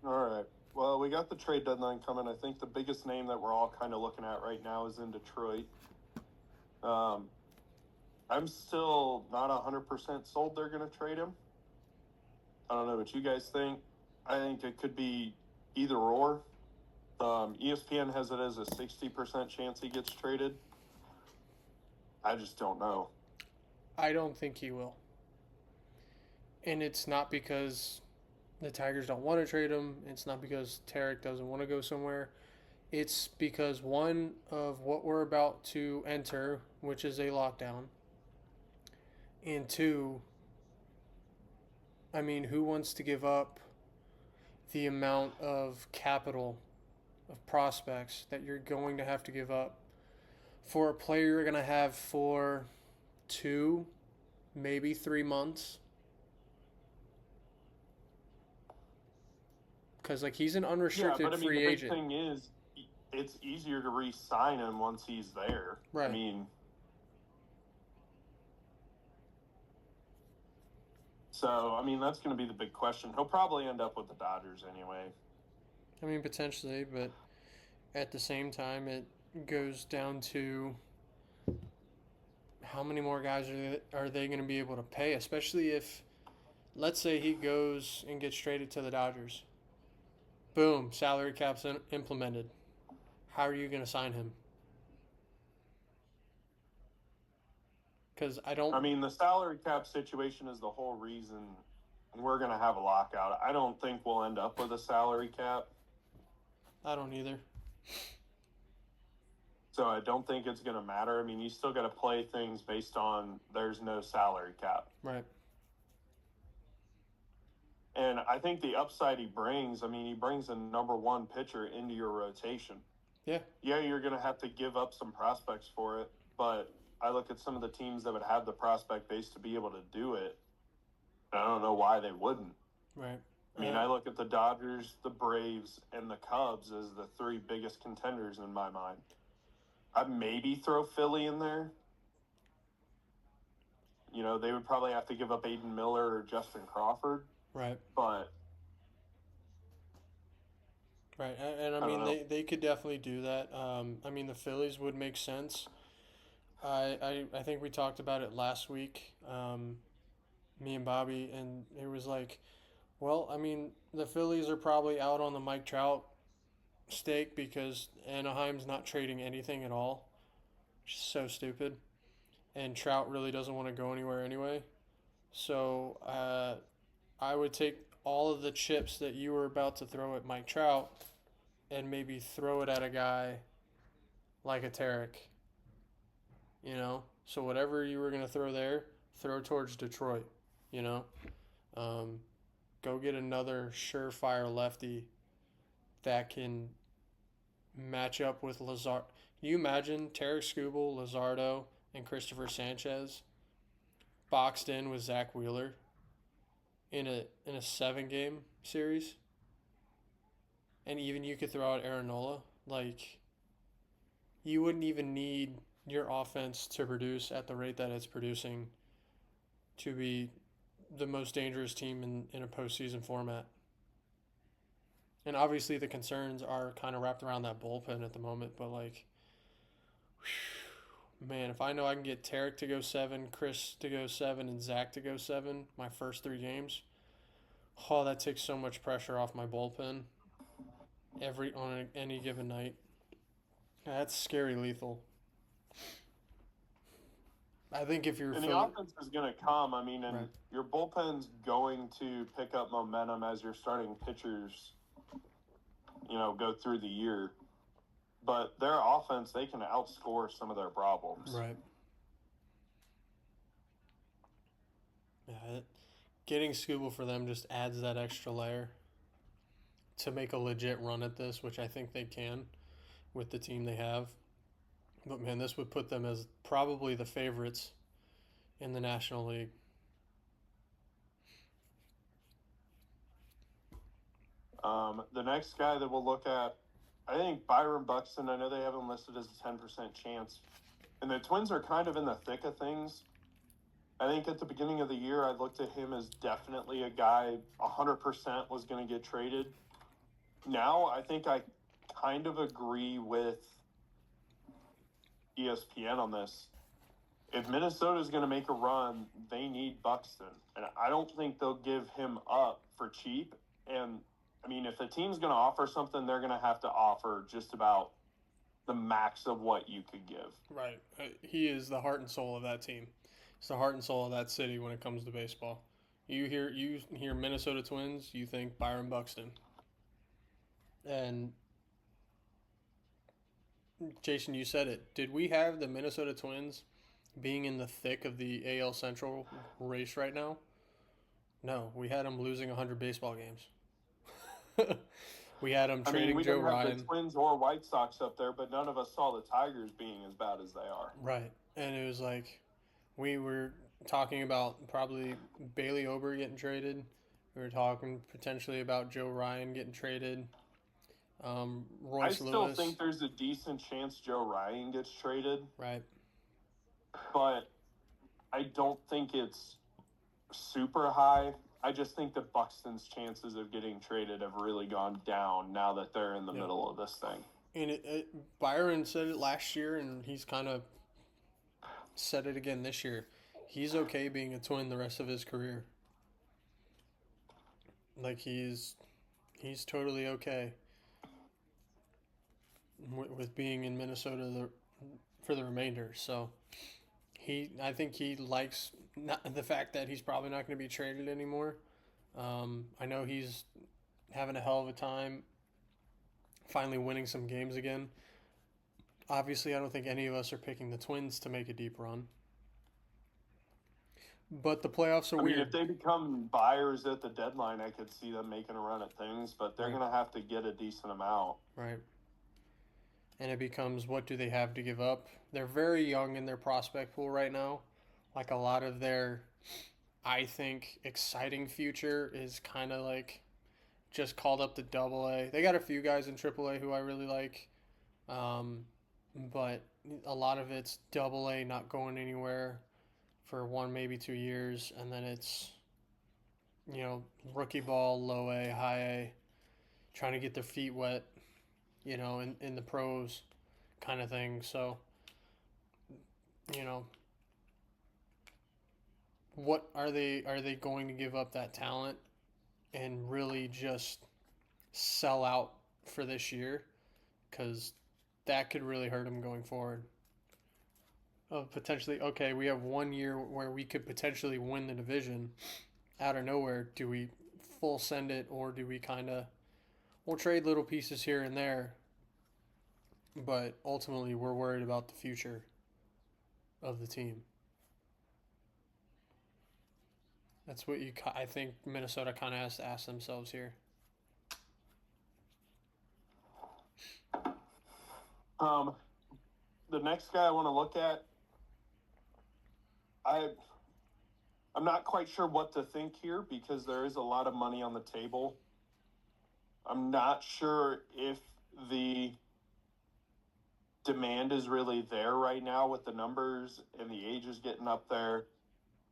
All right. Well, we got the trade deadline coming. I think the biggest name that we're all kind of looking at right now is in Detroit. I'm still not 100% sold they're going to trade him. I don't know what you guys think. I think it could be either or. ESPN has it as a 60% chance he gets traded. I just don't know. I don't think he will. And it's not because the Tigers don't want to trade him. It's not because Tarek doesn't want to go somewhere. It's because one of what we're about to enter, which is a lockdown, and two, I mean, who wants to give up the amount of capital of prospects that you're going to have to give up for a player you're going to have for 2, maybe 3 months? Because like he's an Yeah, but unrestricted I mean, the free big agent. thing is it's easier to re-sign him once he's there. I Right. mean, so I mean that's going to be the big question. He'll probably end up with the Dodgers anyway. I mean, potentially, but at the same time, it goes down to how many more guys are they going to be able to pay, especially if, let's say, he goes and gets traded to the Dodgers. Boom, salary cap's implemented. How are you going to sign him? Because I don't, I mean, the salary cap situation is the whole reason we're going to have a lockout. I don't think we'll end up with a salary cap. I don't either. So I don't think it's going to matter. I mean, you still got to play things based on there's no salary cap. Right. And I think the upside he brings, I mean, he brings a number one pitcher into your rotation. Yeah. Yeah, you're going to have to give up some prospects for it, but I look at some of the teams that would have the prospect base to be able to do it. I don't know why they wouldn't. Right. I mean, I look at the Dodgers, the Braves, and the Cubs as the three biggest contenders in my mind. I'd maybe throw Philly in there. You know, they would probably have to give up Aiden Miller or Justin Crawford. Right. But Right. And I I don't mean, know. they could definitely do that. I mean, the Phillies would make sense. I think we talked about it last week, me and Bobby, and it was like, well, I mean, the Phillies are probably out on the Mike Trout stake because Anaheim's not trading anything at all. Which is so stupid. And Trout really doesn't want to go anywhere anyway. So I would take all of the chips that you were about to throw at Mike Trout and maybe throw it at a guy like a Tarek. You know? So whatever you were going to throw there, throw towards Detroit. You know? Um, go get another surefire lefty that can match up with Lazard. Can you imagine Tarek Skubal, Lazardo, and Christopher Sanchez boxed in with Zach Wheeler in a 7 game series? And even you could throw out Aaron Nola. Like, you wouldn't even need your offense to produce at the rate that it's producing to be the most dangerous team in a postseason format. And obviously, the concerns are kind of wrapped around that bullpen at the moment. But, like, whew, man, if I know I can get Tarek to go 7, Chris to go 7, and Zach to go 7 my first 3 games, oh, that takes so much pressure off my bullpen any given night. That's scary lethal. I think if you're And the offense is going to come. I mean, and right, your bullpen's going to pick up momentum as your starting pitchers, you know, go through the year. But their offense, they can outscore some of their problems. right, yeah, getting Scooble for them just adds that extra layer to make a legit run at this, which I think they can with the team they have. But man, this would put them as probably the favorites in the National League. The next guy that we'll look at, I think Byron Buxton. I know they have him listed as a 10% chance. And the Twins are kind of in the thick of things. I think at the beginning of the year, I looked at him as definitely a guy 100% was going to get traded. now I think I kind of agree with ESPN on this. If Minnesota is going to make a run, they need Buxton, and I don't think they'll give him up for cheap. And I mean, if the team's going to offer something, they're going to have to offer just about the max of what you could give. Right. He is the heart and soul of that team. He's the heart and soul of that city when it comes to baseball. You hear Minnesota Twins, you think Byron Buxton. And Jason, you said it. Did we have the Minnesota Twins being in the thick of the AL Central race right now? No, we had them losing 100 baseball games. We had them I mean, trading we Joe didn't have the Ryan. Twins or White Sox up there, but none of us saw the Tigers being as bad as they are. Right. And it was like we were talking about probably Bailey Ober getting traded. We were talking potentially about Joe Ryan getting traded. I Royce still Lewis. think there's a decent chance Joe Ryan gets traded, Right. but I don't think it's super high. I just think that Buxton's chances of getting traded have really gone down now that they're in the Yeah. middle of this thing. And Byron said it last year, and he's kind of said it again this year. He's okay being a Twin the rest of his career. Like he's totally okay with being in Minnesota for the remainder. So I think he likes the fact that he's probably not going to be traded anymore. I know he's having a hell of a time finally winning some games again. Obviously, I don't think any of us are picking the Twins to make a deep run. But the playoffs are weird. If they become buyers at the deadline, I could see them making a run at things, but they're Right. going to have to get a decent amount. Right. And it becomes, what do they have to give up? They're very young in their prospect pool right now. Like a lot of their, I think, exciting future is kind of like just called up to AA. They got a few guys in AAA who I really like. But a lot of it's AA not going anywhere for 1, maybe 2 years. And then it's, rookie ball, low A, high A, trying to get their feet wet, in the pros kind of thing. So, what are they going to give up that talent and really just sell out for this year? Because that could really hurt them going forward. Potentially, okay, we have 1 year where we could potentially win the division out of nowhere. Do we full send it, or do we we'll trade little pieces here and there, but ultimately we're worried about the future of the team. That's what I think Minnesota kind of has to ask themselves here. The next guy I want to look at, I'm not quite sure what to think here because there is a lot of money on the table. I'm not sure if the demand is really there right now with the numbers and the age is getting up there.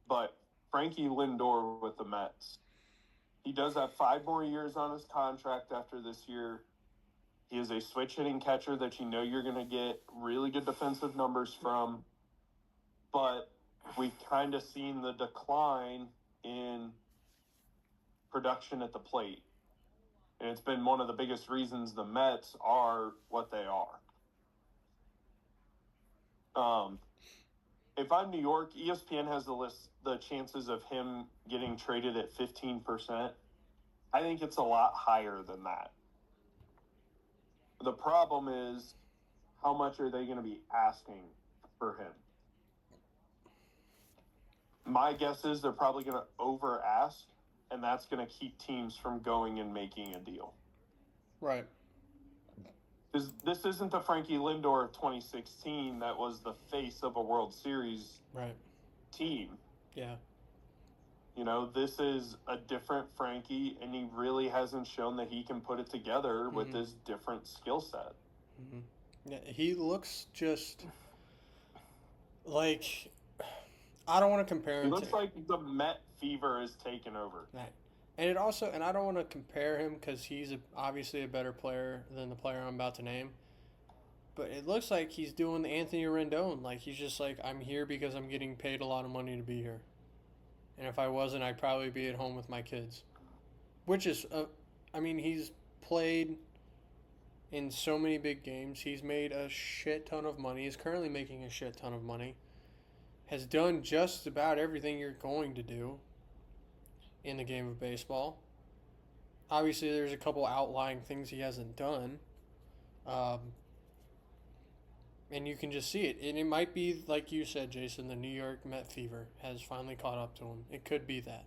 But Frankie Lindor with the Mets, he does have 5 more years on his contract after this year. He is a switch hitting catcher that you're going to get really good defensive numbers from. But we've kind of seen the decline in production at the plate. And it's been one of the biggest reasons the Mets are what they are. If I'm New York, ESPN has the chances of him getting traded at 15%. I think it's a lot higher than that. The problem is, how much are they going to be asking for him? My guess is they're probably going to over ask, and that's going to keep teams from going and making a deal. Right. This isn't the Frankie Lindor of 2016 that was the face of a World Series team. Yeah. This is a different Frankie, and he really hasn't shown that he can put it together with his different skill set. Mm-hmm. Yeah, he looks just like, I don't want to compare him. He looks like the Met fever is taken over. Right. And it also, and I don't want to compare him because he's obviously a better player than the player I'm about to name. But it looks like he's doing the Anthony Rendon. Like he's just like, I'm here because I'm getting paid a lot of money to be here. And if I wasn't, I'd probably be at home with my kids. Which is, I mean, he's played in so many big games. He's made a shit ton of money. He's currently making a shit ton of money. Has done just about everything you're going to do in the game of baseball. Obviously, there's a couple outlying things he hasn't done. Um, and you can just see it. And it might be, like you said, Jason, the New York Met fever has finally caught up to him. It could be that.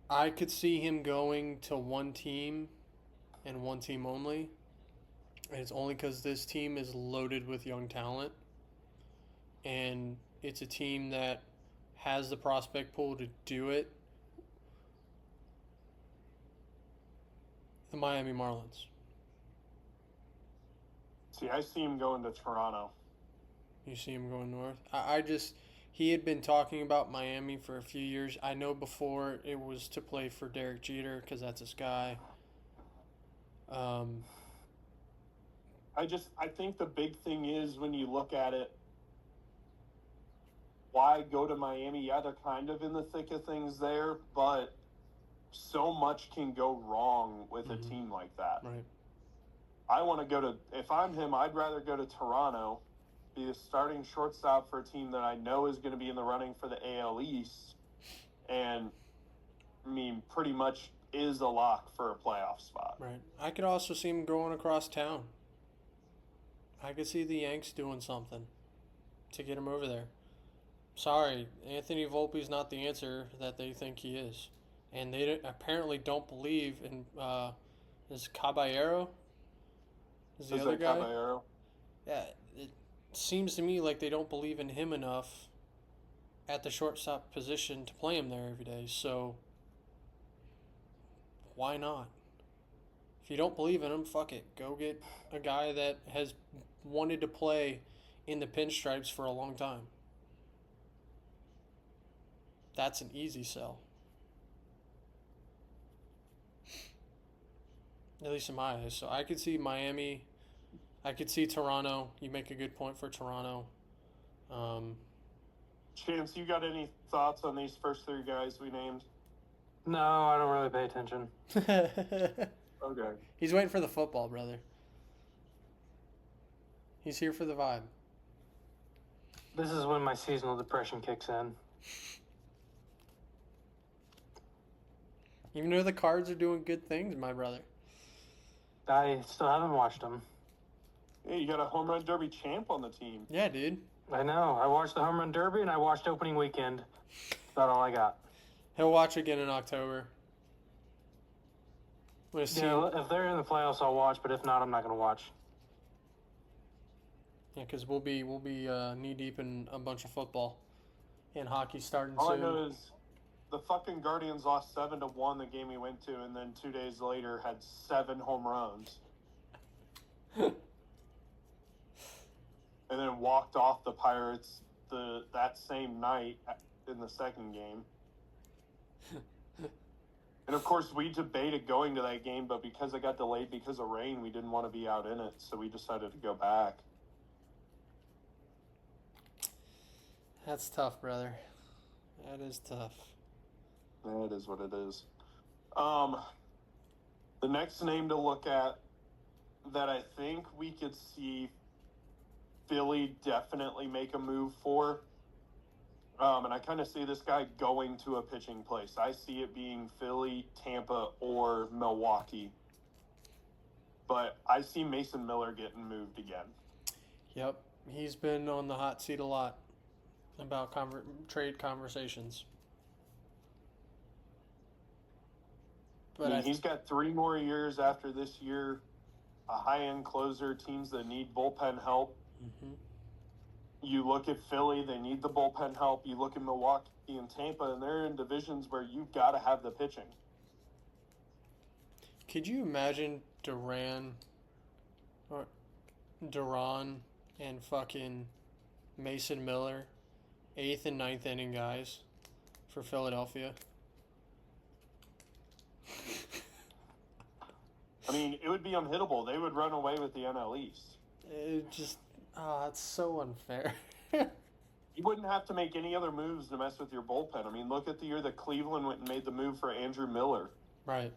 I could see him going to one team and one team only. And it's only because this team is loaded with young talent. And it's a team that has the prospect pool to do it. The Miami Marlins. See, I see him going to Toronto. You see him going north? He had been talking about Miami for a few years. I know before it was to play for Derek Jeter because that's his guy. I think the big thing is when you look at it, why go to Miami? Yeah, they're kind of in the thick of things there, but so much can go wrong with a team like that. Right. I want to go to, if I'm him, I'd rather go to Toronto, be the starting shortstop for a team that I know is going to be in the running for the AL East, and I mean, pretty much is a lock for a playoff spot. Right. I could also see him going across town. I could see the Yanks doing something to get him over there. Sorry, Anthony Volpe's not the answer that they think he is. And they apparently don't believe in, is Caballero? Is the other guy? Caballero? Yeah, it seems to me like they don't believe in him enough at the shortstop position to play him there every day. So, why not? If you don't believe in him, fuck it. Go get a guy that has wanted to play in the pinstripes for a long time. That's an easy sell. At least in my eyes. So I could see Miami. I could see Toronto. You make a good point for Toronto. Chance, you got any thoughts on these first three guys we named? No, I don't really pay attention. Okay. He's waiting for the football, brother. He's here for the vibe. This is when my seasonal depression kicks in. Even though the Cards are doing good things, my brother. I still haven't watched them. Hey, you got a home run derby champ on the team. Yeah, dude. I know. I watched the Home Run Derby and I watched opening weekend. That's about all I got. He'll watch again in October. Yeah, if they're in the playoffs, I'll watch. But if not, I'm not going to watch. Yeah, because we'll be knee deep in a bunch of football, and hockey starting All soon. I know is the fucking Guardians lost 7-1 the game we went to, and then 2 days later had 7 home runs, and then walked off the Pirates that same night in the second game. And of course, we debated going to that game, but because it got delayed because of rain, we didn't want to be out in it, so we decided to go back. That's tough, brother. That is tough. That is what it is. The next name to look at that I think we could see Philly definitely make a move for, and I kind of see this guy going to a pitching place. I see it being Philly, Tampa, or Milwaukee. But I see Mason Miller getting moved again. Yep. He's been on the hot seat a lot about trade conversations. But he's got 3 more years after this year, a high-end closer, teams that need bullpen help. Mm-hmm. You look at Philly, they need the bullpen help. You look at Milwaukee and Tampa, and they're in divisions where you've got to have the pitching. Could you imagine Duran and fucking Mason Miller, 8th and 9th inning guys, for Philadelphia. I mean, it would be unhittable. They would run away with the NL East. It just, it's so unfair. You wouldn't have to make any other moves to mess with your bullpen. I mean, look at the year that Cleveland went and made the move for Andrew Miller. Right.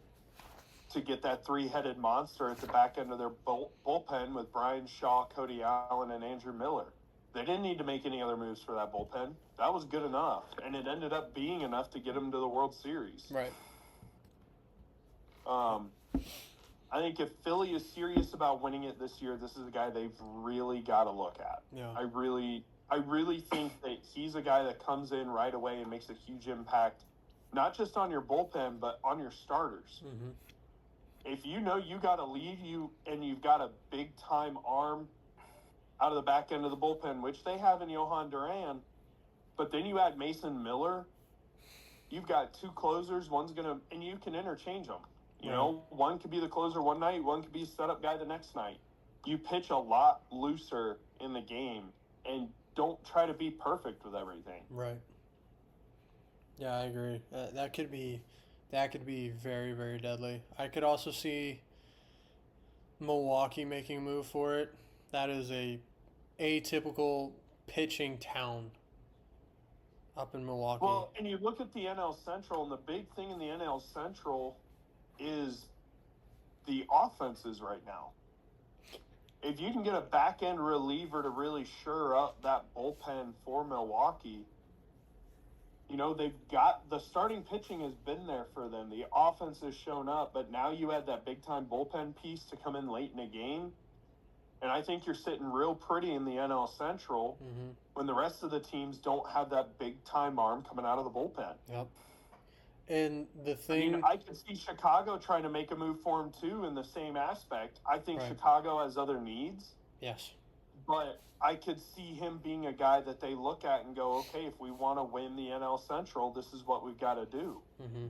To get that three-headed monster at the back end of their bullpen with Brian Shaw, Cody Allen, and Andrew Miller. They didn't need to make any other moves for that bullpen. That was good enough, and it ended up being enough to get them to the World Series. Right. I think if Philly is serious about winning it this year, this is a guy they've really got to look at. Yeah. I really think that he's a guy that comes in right away and makes a huge impact, not just on your bullpen, but on your starters. Mm-hmm. If you know you got to leave and you've got a big-time arm out of the back end of the bullpen, which they have in Johan Duran, but then you add Mason Miller, you've got two closers, and you can interchange them. You know, one could be the closer one night, one could be a setup guy the next night. You pitch a lot looser in the game, and don't try to be perfect with everything. Right. Yeah, I agree. That could be very, very deadly. I could also see Milwaukee making a move for it. That is a atypical pitching town up in Milwaukee. Well, and you look at the NL Central, and the big thing in the NL Central is the offenses right now. If you can get a back-end reliever to really shore up that bullpen for Milwaukee, you know, they've got the starting pitching has been there for them. The offense has shown up, but now you add that big-time bullpen piece to come in late in a game. And I think you're sitting real pretty in the NL Central when the rest of the teams don't have that big-time arm coming out of the bullpen. Yep. And the thing... I could see Chicago trying to make a move for him, too, in the same aspect. I think Chicago has other needs. Yes. But I could see him being a guy that they look at and go, okay, if we want to win the NL Central, this is what we've got to do. Mm-hmm.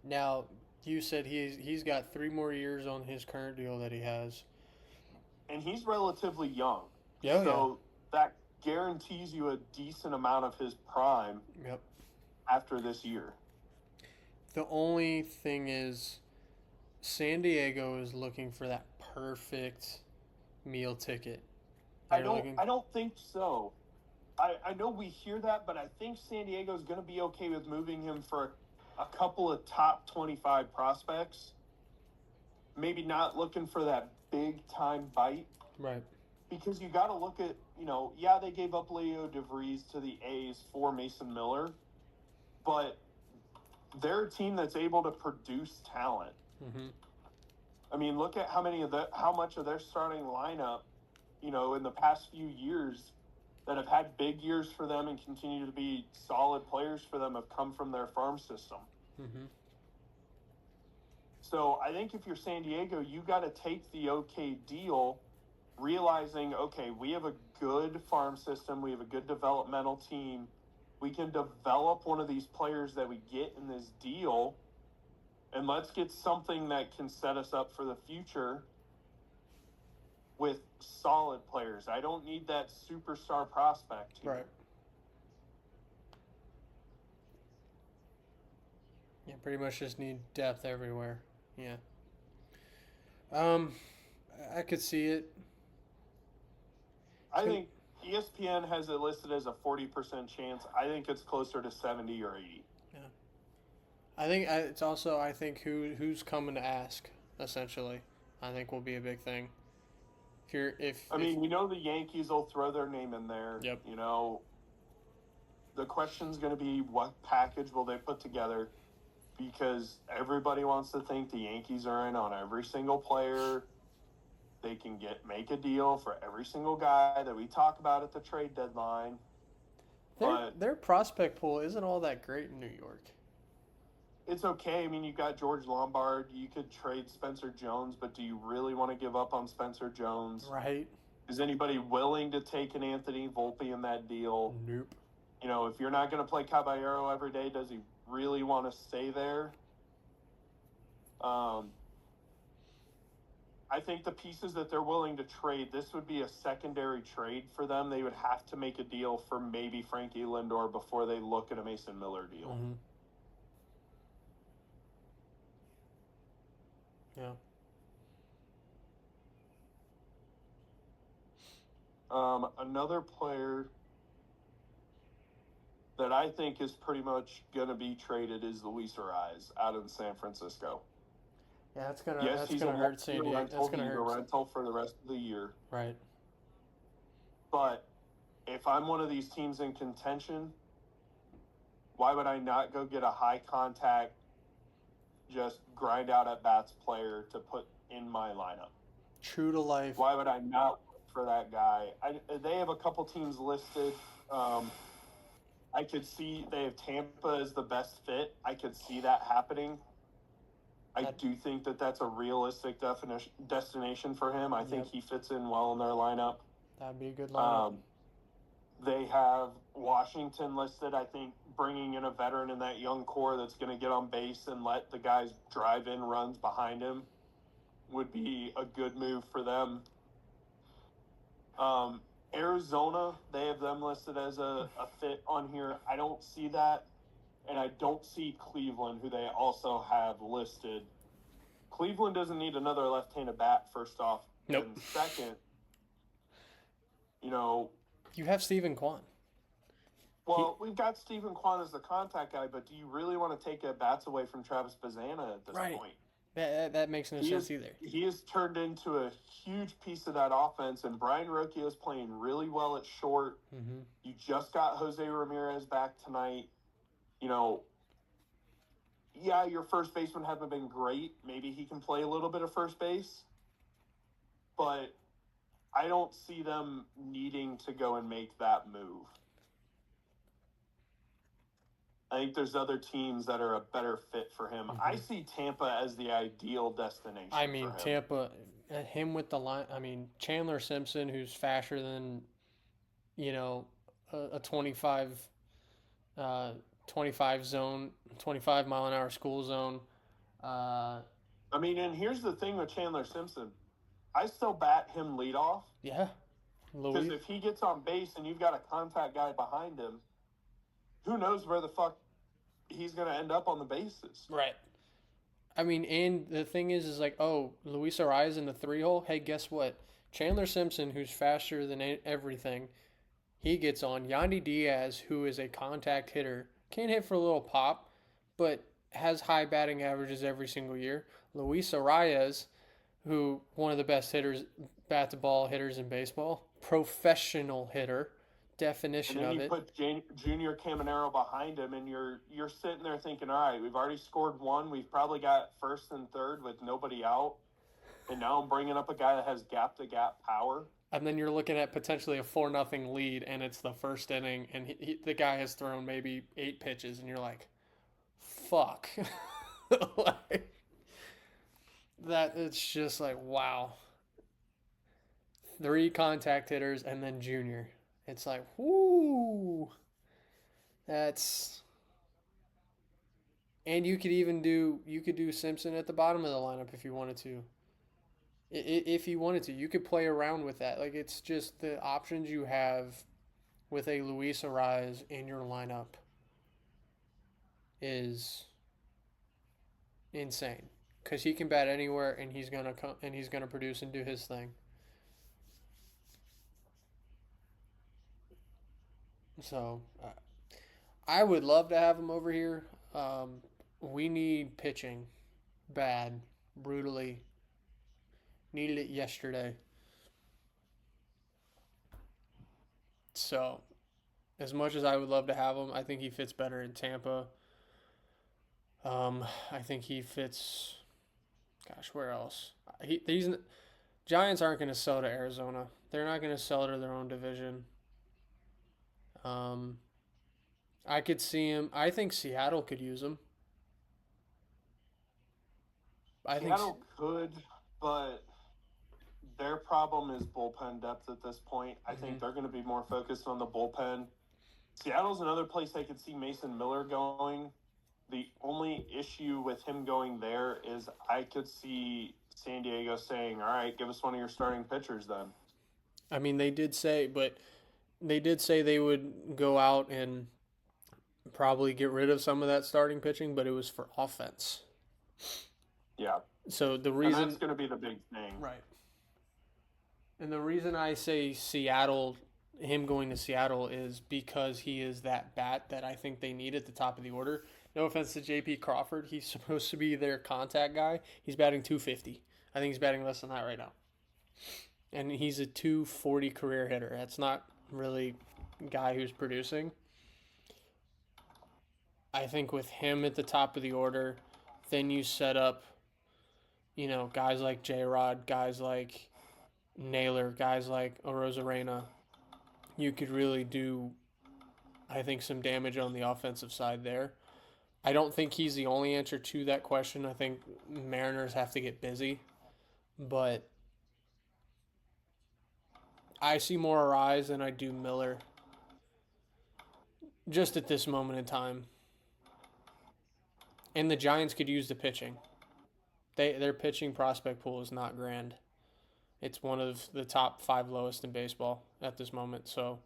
Now, you said he's got 3 more years on his current deal that he has. And he's relatively young. Yeah, so that guarantees you a decent amount of his prime after this year. The only thing is San Diego is looking for that perfect meal ticket. I don't think so. I know we hear that, but I think San Diego's going to be okay with moving him for a couple of top 25 prospects. Maybe not looking for that big-time bite. Right. Because you got to look at, they gave up Leo DeVries to the A's for Mason Miller, but they're a team that's able to produce talent. Mm-hmm. I mean, look at how much of their starting lineup, in the past few years that have had big years for them and continue to be solid players for them have come from their farm system. Mm-hmm. So I think if you're San Diego, you got to take the okay deal, realizing, okay, we have a good farm system, we have a good developmental team, we can develop one of these players that we get in this deal, and let's get something that can set us up for the future with solid players. I don't need that superstar prospect here. Right. Yeah, pretty much just need depth everywhere. Yeah. I could see it. I think ESPN has it listed as a 40% chance. I think it's closer to 70 or 80. Yeah. I think it's also, who's coming to ask, essentially, I think will be a big thing. The Yankees will throw their name in there. Yep. The question's going to be what package will they put together, because everybody wants to think the Yankees are in on every single player. They can make a deal for every single guy that we talk about at the trade deadline. Their prospect pool isn't all that great in New York. It's okay. I mean, you got George Lombard. You could trade Spencer Jones, but do you really want to give up on Spencer Jones? Right. Is anybody willing to take an Anthony Volpe in that deal? Nope. If you're not going to play Caballero every day, does he really want to stay there? I think the pieces that they're willing to trade, this would be a secondary trade for them. They would have to make a deal for maybe Frankie Lindor before they look at a Mason Miller deal. Mm-hmm. Yeah. Another player that I think is pretty much going to be traded is Luis Ariz out in San Francisco. Yeah, that's gonna hurt San Diego. Rental. That's gonna He's hurt. a rental for the rest of the year. Right. But if I'm one of these teams in contention, why would I not go get a high contact, just grind out at bats player to put in my lineup? True to life. Why would I not look for that guy? They have a couple teams listed. I could see they have Tampa as the best fit. I could see that happening. I do think that that's a realistic destination for him. I think he fits in well in their lineup. That'd be a good lineup. They have Washington listed. I think bringing in a veteran in that young core that's going to get on base and let the guys drive in runs behind him would be a good move for them. Arizona, they have them listed as a fit on here. I don't see that. And I don't see Cleveland, who they also have listed. Cleveland doesn't need another left-handed bat, first off. Nope. And second, you have Stephen Kwan. Well, we've got Stephen Kwan as the contact guy, but do you really want to take at bats away from Travis Bazzana at this point? That makes no sense either. He has turned into a huge piece of that offense, and Brian Rocchio is playing really well at short. Mm-hmm. You just got Jose Ramirez back tonight. Your first baseman haven't been great. Maybe he can play a little bit of first base. But I don't see them needing to go and make that move. I think there's other teams that are a better fit for him. Mm-hmm. I see Tampa as the ideal destination I mean, for him. Tampa, him with the line. I mean, Chandler Simpson, who's faster than, a 25 zone, 25 mile an hour school zone. And here's the thing with Chandler Simpson. I still bat him leadoff. Yeah. Because if he gets on base and you've got a contact guy behind him, who knows where the fuck he's going to end up on the bases. Right. I mean, and the thing is Luis Ariz in the 3-hole. Hey, guess what? Chandler Simpson, who's faster than everything, he gets on. Yandy Diaz, who is a contact hitter, can't hit for a little pop, but has high batting averages every single year. Luis Ariz, who one of the best hitters, bat-to-ball hitters in baseball, professional hitter, definition of it. And then you put Junior Caminero behind him, and you're sitting there thinking, all right, we've already scored one. We've probably got first and third with nobody out. And now I'm bringing up a guy that has gap-to-gap power. And then you're looking at potentially a 4-0 lead, and it's the first inning, and the guy has thrown maybe 8 pitches, and you're like, fuck. It's just like, wow. 3 contact hitters, and then Junior. It's like, whoo. And you could do Simpson at the bottom of the lineup if you wanted to. If you wanted to, you could play around with that. It's just the options you have with a Luis Ariz in your lineup is insane. Because he can bat anywhere, and he's gonna come and he's gonna produce and do his thing. So, I would love to have him over here. We need pitching, bad, brutally. Needed it yesterday. So, as much as I would love to have him, I think he fits better in Tampa. I think he fits. Gosh, where else? Giants aren't going to sell to Arizona. They're not going to sell to their own division. I could see him. I think Seattle could use him. Seattle could, but their problem is bullpen depth at this point. I think they're going to be more focused on the bullpen. Seattle's another place I could see Mason Miller going. The only issue with him going there is I could see San Diego saying, all right, give us one of your starting pitchers then. I mean, they did say they would go out and probably get rid of some of that starting pitching, but it was for offense. Yeah. So the And reason that's going to be the big thing. Right. And the reason I say Seattle, him going to Seattle, is because he is that bat that I think they need at the top of the order. No offense to J.P. Crawford. He's supposed to be their contact guy. He's batting 250. I think he's batting less than that right now. And he's a 240 career hitter. That's not really a guy who's producing. I think with him at the top of the order, then you set up, guys like J-Rod, guys like Naylor, guys like Arozarena. You could really do, I think, some damage on the offensive side there. I don't think he's the only answer to that question. I think Mariners have to get busy. But I see more Arise than I do Miller. Just at this moment in time. And the Giants could use the pitching. Their pitching prospect pool is not grand. It's one of the top 5 lowest in baseball at this moment. So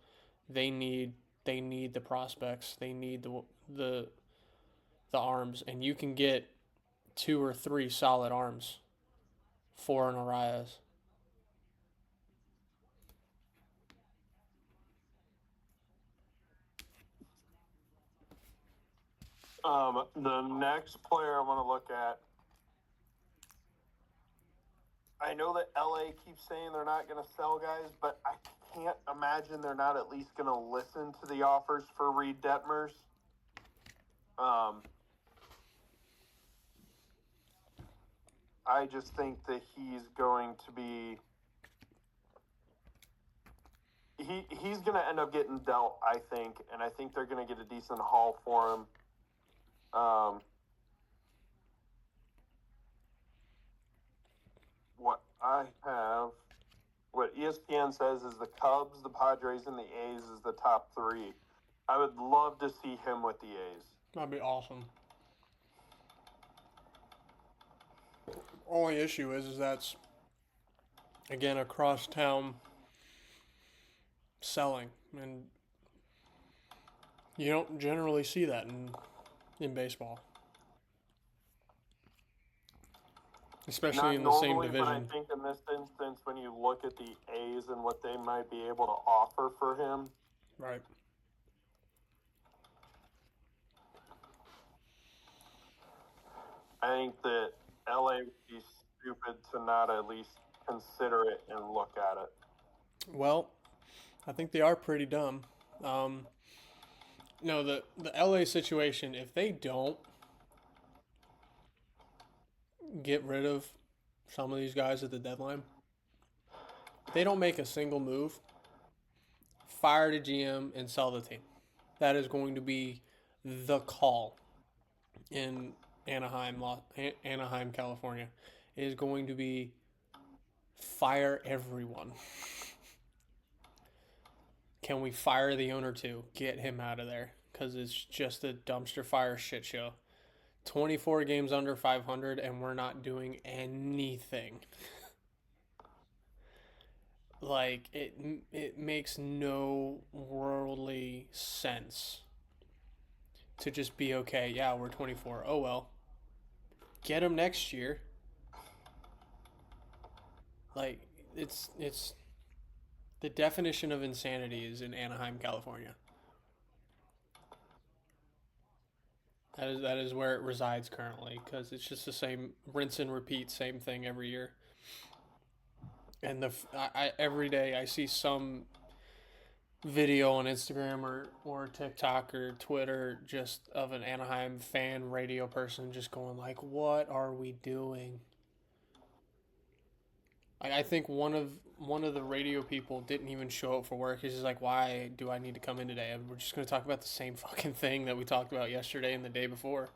they need the prospects. They need the arms, and you can get 2 or 3 solid arms for an Arias. The next player I want to look at, I know that LA keeps saying they're not going to sell guys, but I can't imagine they're not at least going to listen to the offers for Reed Detmers. I just think that he's going to be he's going to end up getting dealt, I think, and I think they're going to get a decent haul for him. What ESPN says is the Cubs, the Padres, and the A's is the top 3. I would love to see him with the A's. That'd be awesome. Only issue is that's, again, across town selling, and you don't generally see that in baseball, especially in the same division. But I think in this instance, when you look at the A's and what they might be able to offer for him, right? I think that LA would be stupid to not at least consider it and look at it. Well, I think they are pretty dumb. No, the LA situation, if they don't get rid of some of these guys at the deadline, if they don't make a single move, fire the GM and sell the team. That is going to be the call in Anaheim, California. It is going to be fire everyone. Can we fire the owner too? Get him out of there, because it's just a dumpster fire shit show. 24 games under 500 and we're not doing anything. Like, it makes no worldly sense to just be okay. Yeah, we're 24. Oh well. Get them next year. Like, it's the definition of insanity is in Anaheim, California. That is where it resides currently, because it's just the same rinse and repeat, same thing every year. And every day I see some video on Instagram or TikTok or Twitter just of an Anaheim fan radio person just going like, what are we doing? I think one of the radio people didn't even show up for work. He's just like, why do I need to come in today? And we're just going to talk about the same fucking thing that we talked about yesterday and the day before.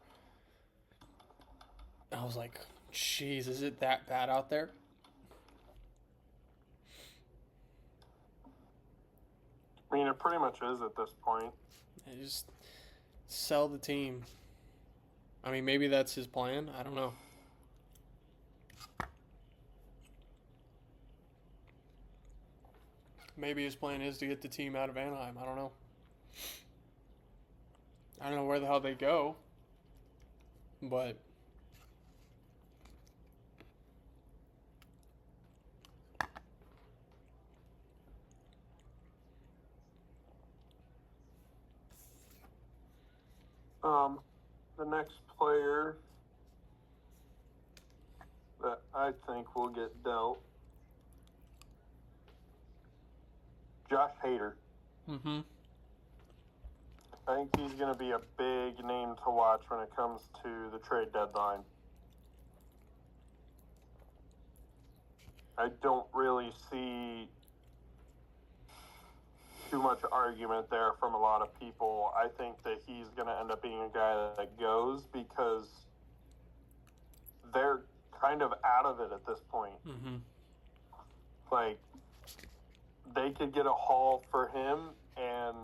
I was like, jeez, is it that bad out there? I mean, it pretty much is at this point. Just sell the team. I mean, maybe that's his plan. I don't know. Maybe his plan is to get the team out of Anaheim. I don't know. I don't know where the hell they go, but the next player that I think will get dealt, Josh Hader. mm-hmm. I think he's going to be a big name to watch when it comes to the trade deadline. I don't really see too much argument there from a lot of people. I think that he's going to end up being a guy that goes because they're kind of out of it at this point. Mm-hmm. Like, they could get a haul for him, and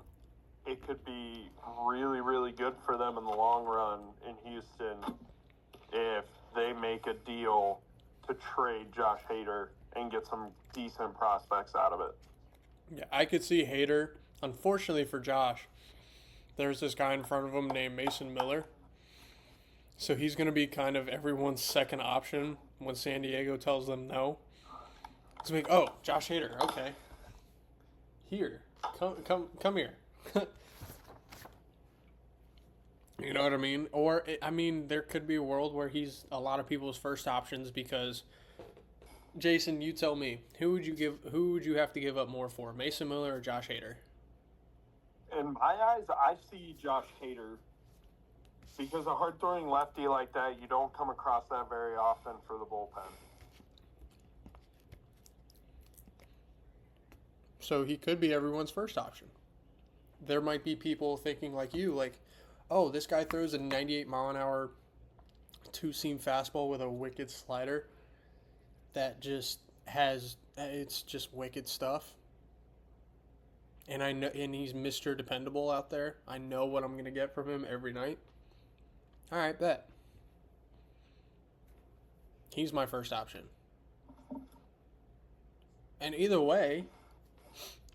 it could be really, really good for them in the long run in Houston if they make a deal to trade Josh Hader and get some decent prospects out of it. Yeah, I could see Hader. Unfortunately for Josh, there's this guy in front of him named Mason Miller. So he's going to be kind of everyone's second option when San Diego tells them no. It's like, oh, Josh Hader, okay. Here, come here. You know what I mean? Or, I mean, there could be a world where he's a lot of people's first options because, Jason, you tell me, who would you have to give up more for, Mason Miller or Josh Hader? In my eyes, I see Josh Hader because a hard-throwing lefty like that, you don't come across that very often for the bullpen. So he could be everyone's first option. There might be people thinking like you, like, oh, this guy throws a 98-mile-an-hour two-seam fastball with a wicked slider that just has, it's just wicked stuff. And I know, and he's Mr. Dependable out there. I know what I'm going to get from him every night. All right, bet. He's my first option. And either way,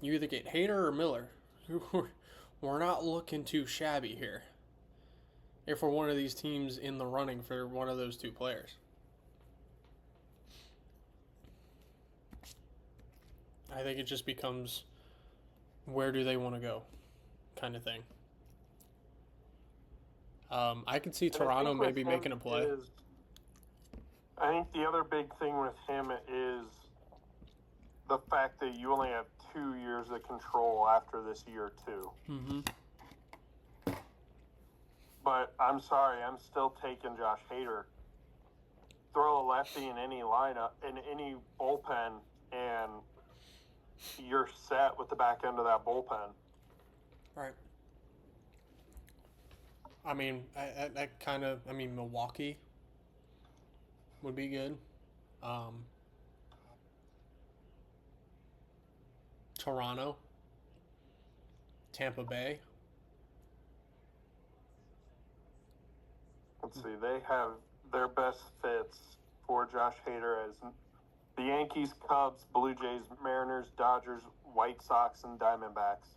you either get Hader or Miller. We're not looking too shabby here. If we're one of these teams in the running for one of those two players. I think it just becomes, where do they want to go, kind of thing. I could see Toronto maybe making a play. I think the other big thing with him is the fact that you only have 2 years of control after this year, too. Mm-hmm. But I'm sorry, I'm still taking Josh Hader. Throw a lefty in any lineup, in any bullpen, and you're set with the back end of that bullpen. Right. I mean, I mean, Milwaukee would be good. Toronto. Tampa Bay. Let's see, they have their best fits for Josh Hader as the Yankees, Cubs, Blue Jays, Mariners, Dodgers, White Sox, and Diamondbacks.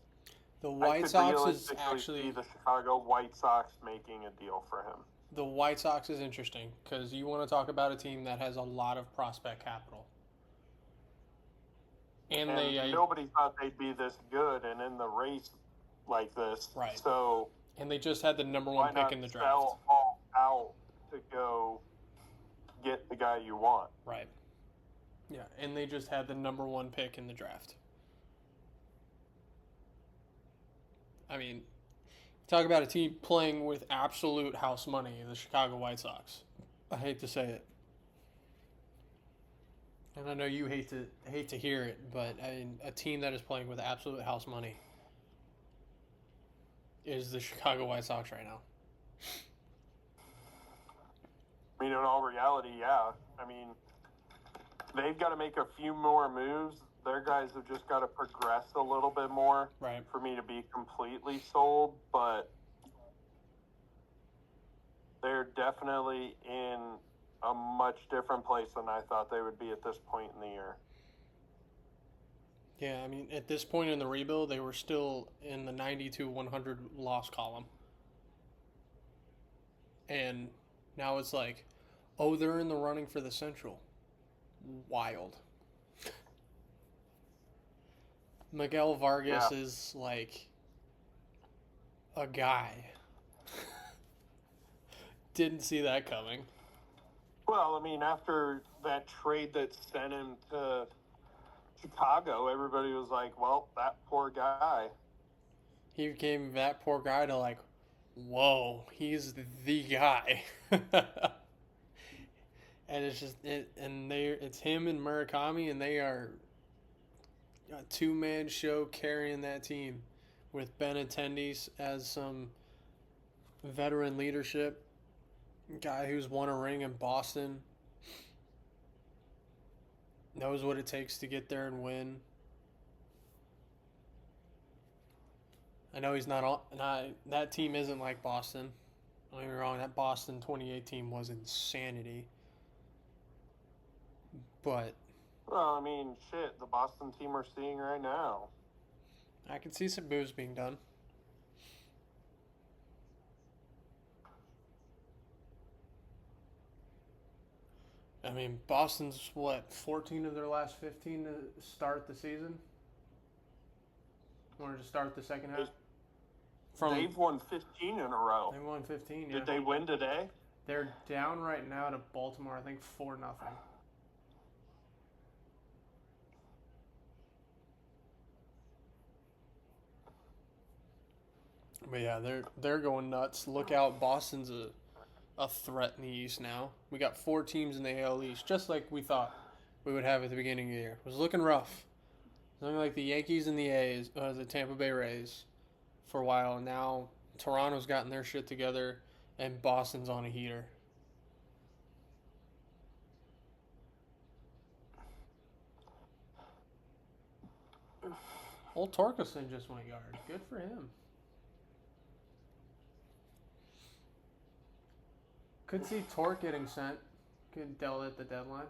The White Sox is realistically actually... see the Chicago White Sox making a deal for him. The White Sox is interesting because you want to talk about a team that has a lot of prospect capital. And nobody thought they'd be this good and in the race like this. Right. So, and they just had the number one pick in the draft. Sell all out to go get the guy you want. Right. Yeah, and they just had the number one pick in the draft. I mean, talk about a team playing with absolute house money, the Chicago White Sox. I hate to say it. And I know you hate to hear it, but I mean, a team that is playing with absolute house money is the Chicago White Sox right now. I mean, in all reality, yeah. I mean, they've got to make a few more moves. Their guys have just got to progress a little bit more right, for me to be completely sold, but they're definitely in a much different place than I thought they would be at this point in the year. Yeah, I mean, at this point in the rebuild, they were still in the 90 to 100 loss column. And now it's like, oh, they're in the running for the Central. Wild. Miguel Vargas is like a guy. Didn't see that coming. Well, I mean, after that trade that sent him to Chicago, everybody was like, well, that poor guy. He became that poor guy to like, whoa, he's the guy. And it's just it's him and Murakami, and they are a two-man show carrying that team with Benintendi's as some veteran leadership guy who's won a ring in Boston, knows what it takes to get there and win. I know he's not that team isn't like Boston. Don't get me wrong, that Boston 2018 was insanity. But Well, I mean, shit, the Boston team we're seeing right now. I can see some moves being done. I mean, Boston's, 14 of their last 15 to start the season? Or to start the second half? They've won 15 in a row. They won 15, yeah. Did they win today? They're down right now to Baltimore, I think 4-0. But yeah, they're going nuts. Look out, Boston's a threat in the East now. We got 4 teams in the AL East, just like we thought we would have at the beginning of the year. It was looking rough. Looking like the Yankees and the Tampa Bay Rays for a while. And now Toronto's gotten their shit together, and Boston's on a heater. Old Torkelson just went yard. Good for him. Could see Torque getting sent. Could Dell at the deadline.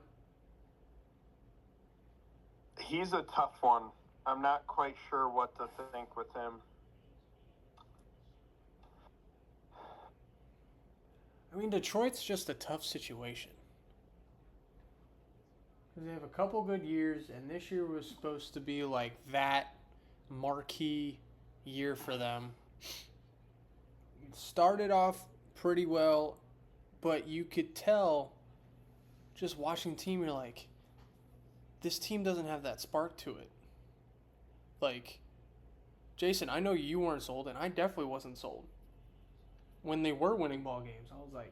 He's a tough one. I'm not quite sure what to think with him. I mean, Detroit's just a tough situation. Because they have a couple good years, and this year was supposed to be like that marquee year for them. It started off pretty well, but you could tell just watching the team, you're like, this team doesn't have that spark to it. Like, Jason, I know you weren't sold, and I definitely wasn't sold. When they were winning ball games, I was like,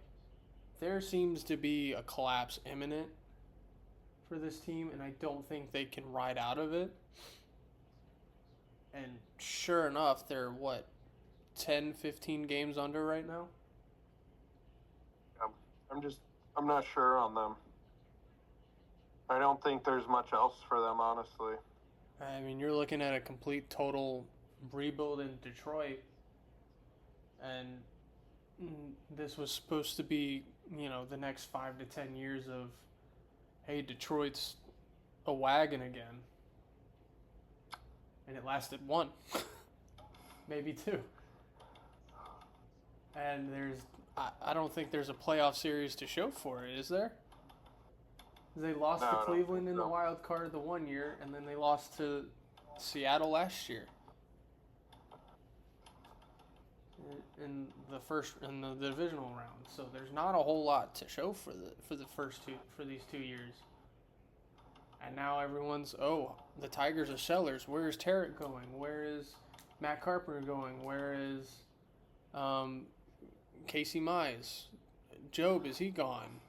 there seems to be a collapse imminent for this team, and I don't think they can ride out of it. And sure enough, they're 10, 15 games under right now? I'm not sure on them. I don't think there's much else for them, honestly. I mean, you're looking at a complete total rebuild in Detroit, and this was supposed to be, the next 5 to 10 years of, hey, Detroit's a wagon again. And it lasted 1, maybe 2. And I don't think there's a playoff series to show for it, is there? They lost to Cleveland in the wild card the one year, and then they lost to Seattle last year in the divisional round. So there's not a whole lot to show for these 2 years. And now everyone's, the Tigers are sellers. Where is Tarrant going? Where is Matt Carpenter going? Where is Casey Mize? Job, is he gone?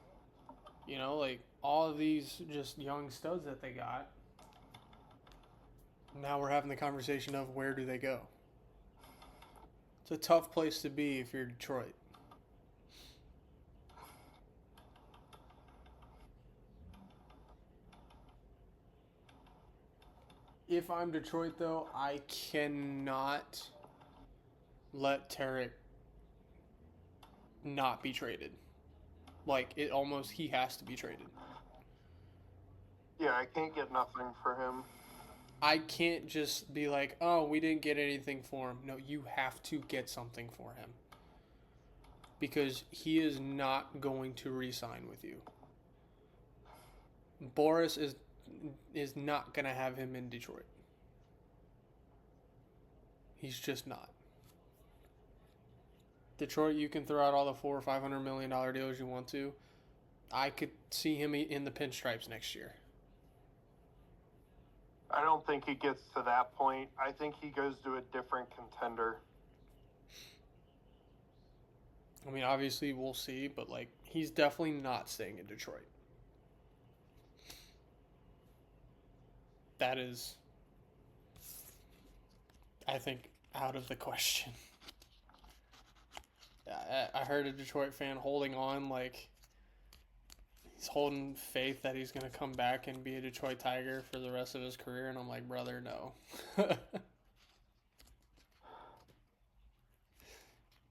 All of these just young studs that they got. Now we're having the conversation of where do they go? It's a tough place to be if you're Detroit. If I'm Detroit, though, I cannot let Tarek not be traded. He has to be traded. Yeah, I can't get nothing for him. I can't just be like, oh, we didn't get anything for him. No, you have to get something for him. Because he is not going to re-sign with you. Boris is not going to have him in Detroit. He's just not. Detroit, you can throw out all the $400 or $500 million deals you want to. I could see him in the pinstripes next year. I don't think he gets to that point. I think he goes to a different contender. I mean, obviously we'll see, but like he's definitely not staying in Detroit. That is, I think, out of the question. I heard a Detroit fan holding on, like he's holding faith that he's going to come back and be a Detroit Tiger for the rest of his career, and I'm like, brother, no.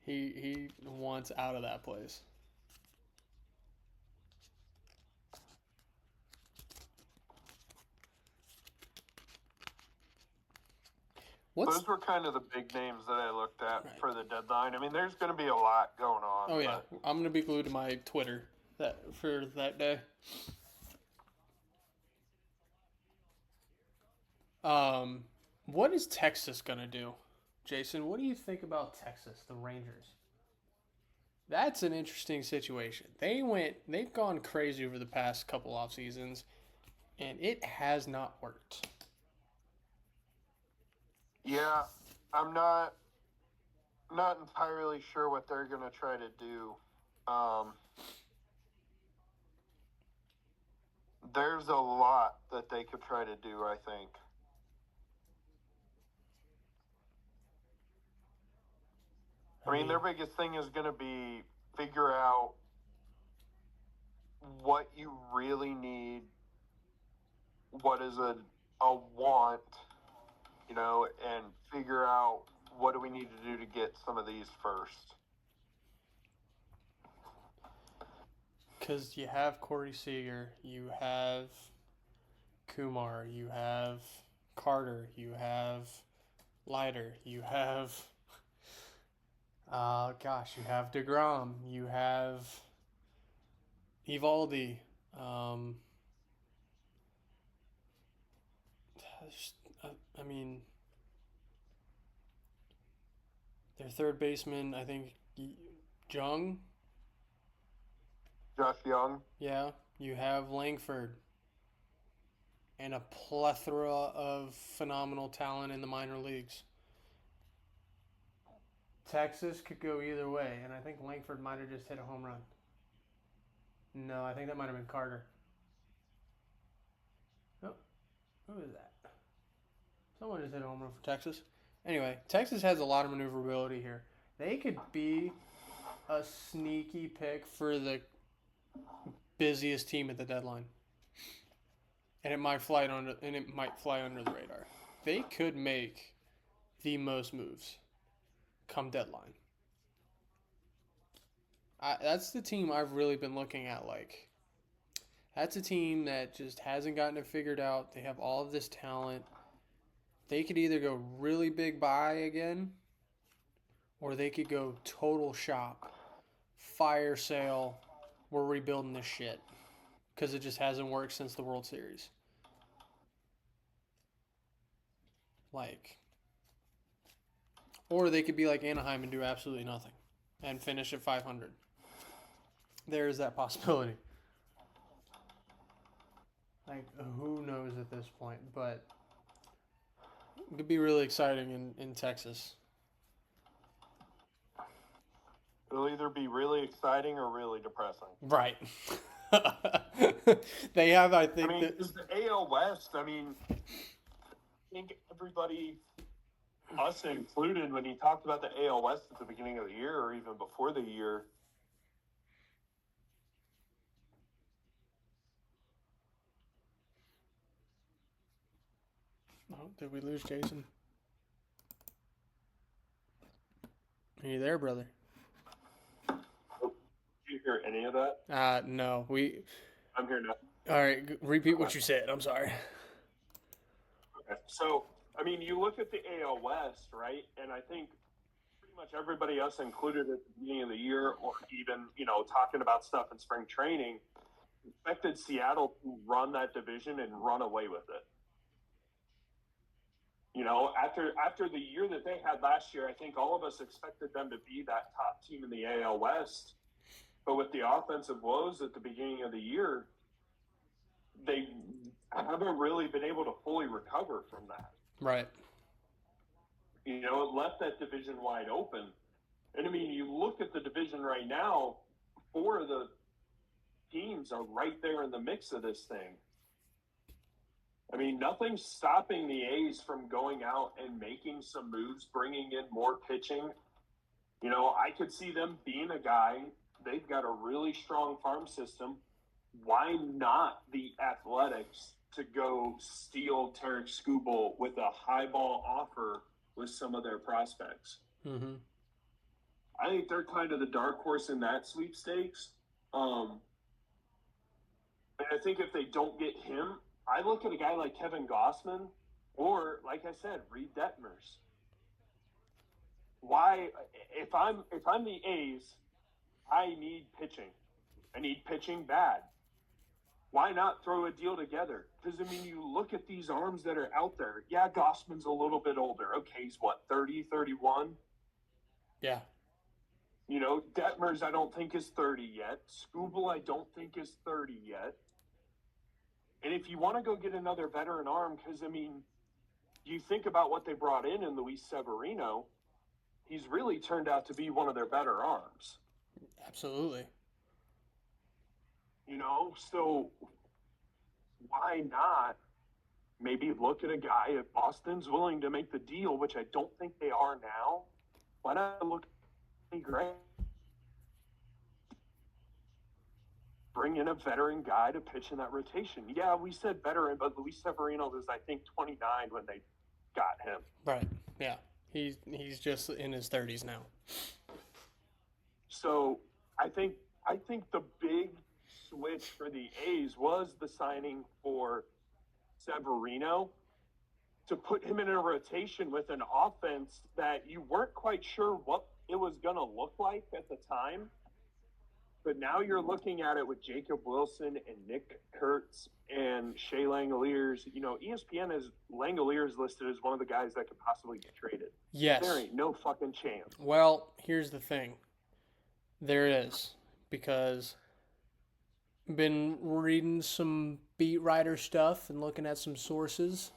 He wants out of that place. Those were kind of the big names that I looked at for the deadline. I mean, there's going to be a lot going on. Oh, yeah. I'm going to be glued to my Twitter for that day. What is Texas going to do? Jason, what do you think about Texas, the Rangers? That's an interesting situation. They've gone crazy over the past couple off seasons, and it has not worked. Yeah, I'm not entirely sure what they're going to try to do. There's a lot that they could try to do, I think. I mean, their biggest thing is going to be figure out what you really need, what is a want, and figure out what do we need to do to get some of these first. Because you have Corey Seager, you have Kumar, you have Carter, you have Leiter, you have you have DeGrom, you have Evaldi. I mean, their third baseman, I think, Josh Young. Yeah, you have Langford. And a plethora of phenomenal talent in the minor leagues. Texas could go either way, and I think Langford might have just hit a home run. No, I think that might have been Carter. Oh, who is that? Someone just hit a home run for Texas. Anyway, Texas has a lot of maneuverability here. They could be a sneaky pick for the busiest team at the deadline. And it might fly under the radar. They could make the most moves come deadline. That's the team I've really been looking at. Like, that's a team that just hasn't gotten it figured out. They have all of this talent. They could either go really big buy again, or they could go total shop, fire sale. We're rebuilding this shit. Because it just hasn't worked since the World Series. Or they could be like Anaheim and do absolutely nothing. And finish at 500. There is that possibility. Who knows at this point. But it could be really exciting in Texas. It'll either be really exciting or really depressing. Right. They have, I think... it's the AL West. I think everybody, us included, when he talked about the AL West at the beginning of the year or even before the year... Oh, did we lose Jason? Are you there, brother? Did you hear any of that? No. I'm here now. All right, repeat what you said. I'm sorry. So, I mean, you look at the AL West, right? And I think pretty much everybody else included at the beginning of the year, or even, talking about stuff in spring training, expected Seattle to run that division and run away with it. After the year that they had last year, I think all of us expected them to be that top team in the AL West. But with the offensive woes at the beginning of the year, they haven't really been able to fully recover from that. Right. It left that division wide open. And I mean, you look at the division right now, 4 of the teams are right there in the mix of this thing. I mean, nothing's stopping the A's from going out and making some moves, bringing in more pitching. I could see them being a guy. They've got a really strong farm system. Why not the Athletics to go steal Tarek Skubal with a high ball offer with some of their prospects? Mm-hmm. I think they're kind of the dark horse in that sweepstakes. And I think if they don't get him, I look at a guy like Kevin Gossman or, like I said, Reed Detmers. Why, if I'm the A's, I need pitching. I need pitching bad. Why not throw a deal together? Because, I mean, you look at these arms that are out there. Yeah, Gossman's a little bit older. Okay, he's what, 30, 31? Yeah. Detmers I don't think is 30 yet. Skubal I don't think is 30 yet. And if you want to go get another veteran arm, because, I mean, you think about what they brought in Luis Severino, he's really turned out to be one of their better arms. Absolutely. So why not maybe look at a guy, if Boston's willing to make the deal, which I don't think they are now, why not look at Gray? Bring in a veteran guy to pitch in that rotation. Yeah, we said veteran, but Luis Severino was, I think, 29 when they got him. Right. Yeah. He's just in his 30s now. So I think the big switch for the A's was the signing for Severino to put him in a rotation with an offense that you weren't quite sure what it was going to look like at the time. But now you're looking at it with Jacob Wilson and Nick Kurtz and Shea Langoliers. ESPN has Langoliers listed as one of the guys that could possibly get traded. Yes. There ain't no fucking chance. Well, here's the thing. There is. Because I've been reading some beat writer stuff and looking at some sources.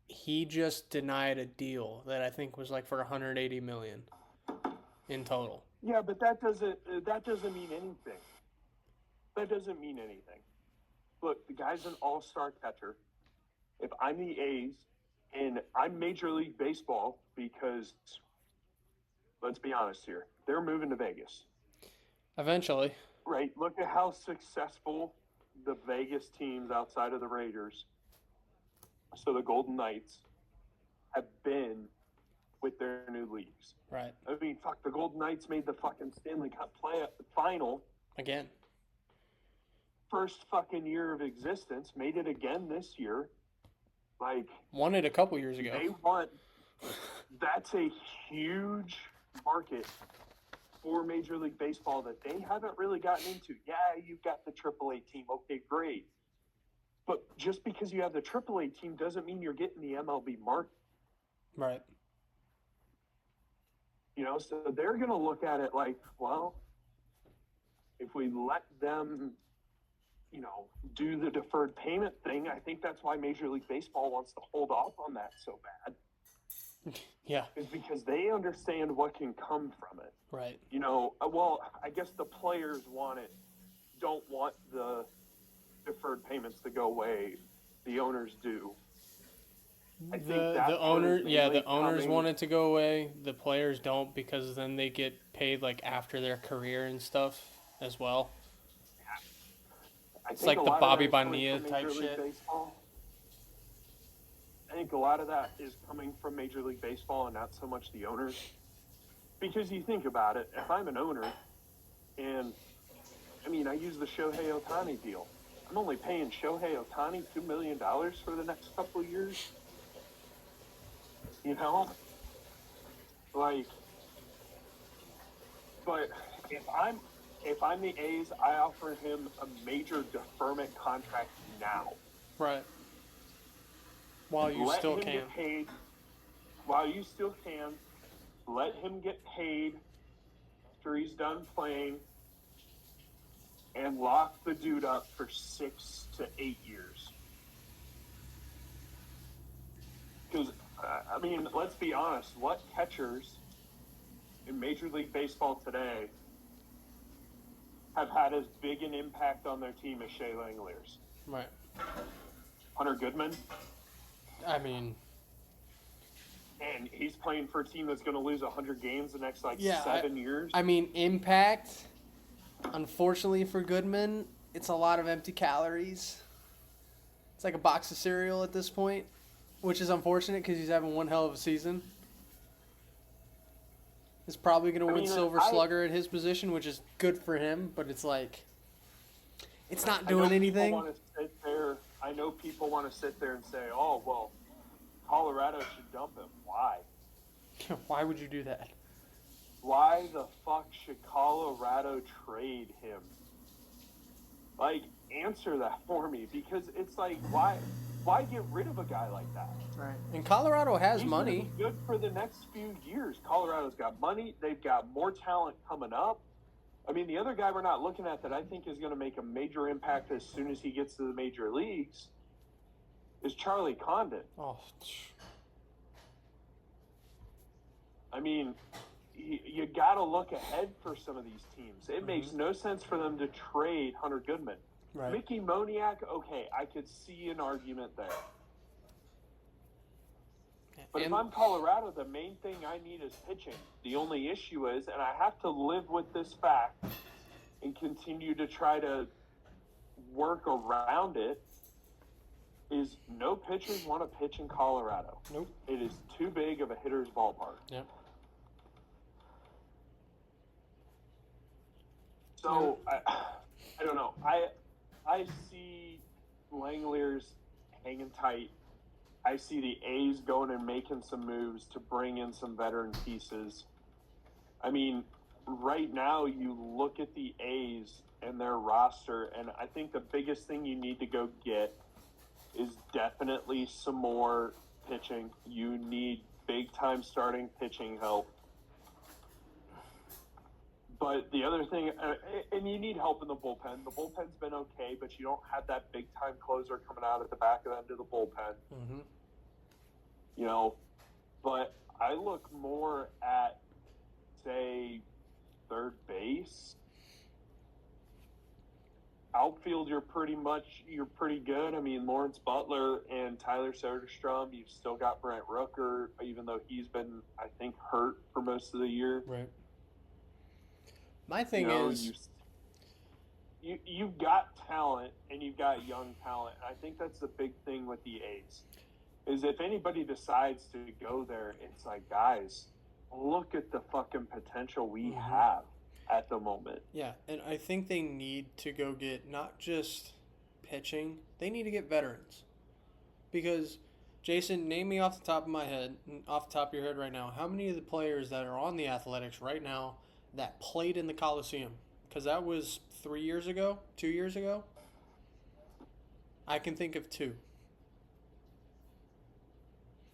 He just denied a deal that I think was like for $180 million in total. Yeah, but that doesn't mean anything. That doesn't mean anything. Look, the guy's an all-star catcher. If I'm the A's and I'm Major League Baseball, because let's be honest here, they're moving to Vegas. Eventually. Right. Look at how successful the Vegas teams outside of the Raiders, so the Golden Knights, have been with their new leagues. Right. I mean, fuck, the Golden Knights made the fucking Stanley Cup final. Again. First fucking year of existence. Made it again this year. Won it a couple years ago. They want... That's a huge market for Major League Baseball that they haven't really gotten into. Yeah, you've got the AAA team. Okay, great. But just because you have the AAA team doesn't mean you're getting the MLB market. Right. So they're going to look at it like, well, if we let them, do the deferred payment thing, I think that's why Major League Baseball wants to hold off on that so bad. Yeah. Is because they understand what can come from it. Right. Well, I guess the players don't want the deferred payments to go away. The owners do. The owners want it to go away. The players don't, because then they get paid like after their career and stuff as well. It's like the Bobby Bonilla type shit. I think a lot of that is coming from Major League Baseball and not so much the owners. Because you think about it, if I'm an owner, and I use the Shohei Ohtani deal. I'm only paying Shohei Ohtani $2 million for the next couple of years. You know? Like, but if I'm the A's, I offer him a major deferment contract now. Right. While you Let still him can. get paid. While you still can, let him get paid after he's done playing, and lock the dude up for 6 to 8 years. Because, I mean, let's be honest, what catchers in Major League Baseball today have had as big an impact on their team as Shea Langeliers? Right. Hunter Goodman? I mean, And he's playing for a team that's going to lose 100 games the next, 7 years? I mean, impact, unfortunately for Goodman, it's a lot of empty calories. It's like a box of cereal at this point, which is unfortunate because he's having one hell of a season. He's probably going to win Silver Slugger at his position, which is good for him, but it's like, it's not doing anything. I know people want to sit there and say, oh, well, Colorado should dump him. Why? Why would you do that? Why the fuck should Colorado trade him? Like, answer that for me, because it's like, why get rid of a guy like that? Right. And Colorado has He's money. gonna be good for the next few years. Colorado's got money. They've got more talent coming up. I mean, the other guy we're not looking at that I think is going to make a major impact as soon as he gets to the major leagues is Charlie Condon. Oh. I mean, you got to look ahead for some of these teams. It makes no sense for them to trade Hunter Goodman. Right. Mickey Moniak, okay, I could see an argument there. But if I'm Colorado, the main thing I need is pitching. The only issue is, and I have to live with this fact and continue to try to work around it, is no pitchers want to pitch in Colorado. Nope. It is too big of a hitter's ballpark. Yep. So, I don't know. I see Langeliers hanging tight. I see the A's going and making some moves to bring in some veteran pieces. I mean, right now you look at the A's and their roster, and I think the biggest thing you need to go get is definitely some more pitching. You need big-time starting pitching help. But the other thing, and you need help in the bullpen. The bullpen's been okay, but you don't have that big-time closer coming out at the back end of the bullpen. Mm-hmm. You know, but I look more at, say, third base. Outfield, you're pretty good. I mean, Lawrence Butler and Tyler Soderstrom. You've still got Brent Rooker, even though he's been, I think, hurt for most of the year. Right. My thing is, you've got talent and you've got young talent. And I think that's the big thing with the A's. Is if anybody decides to go there, it's like, guys, look at the fucking potential we have at the moment. Yeah, and I think they need to go get not just pitching, they need to get veterans. Because, Jason, name me off the top of my head, off the top of your head right now, how many of the players that are on the Athletics right now that played in the Coliseum? Because that was 3 years ago, 2 years ago. I can think of two.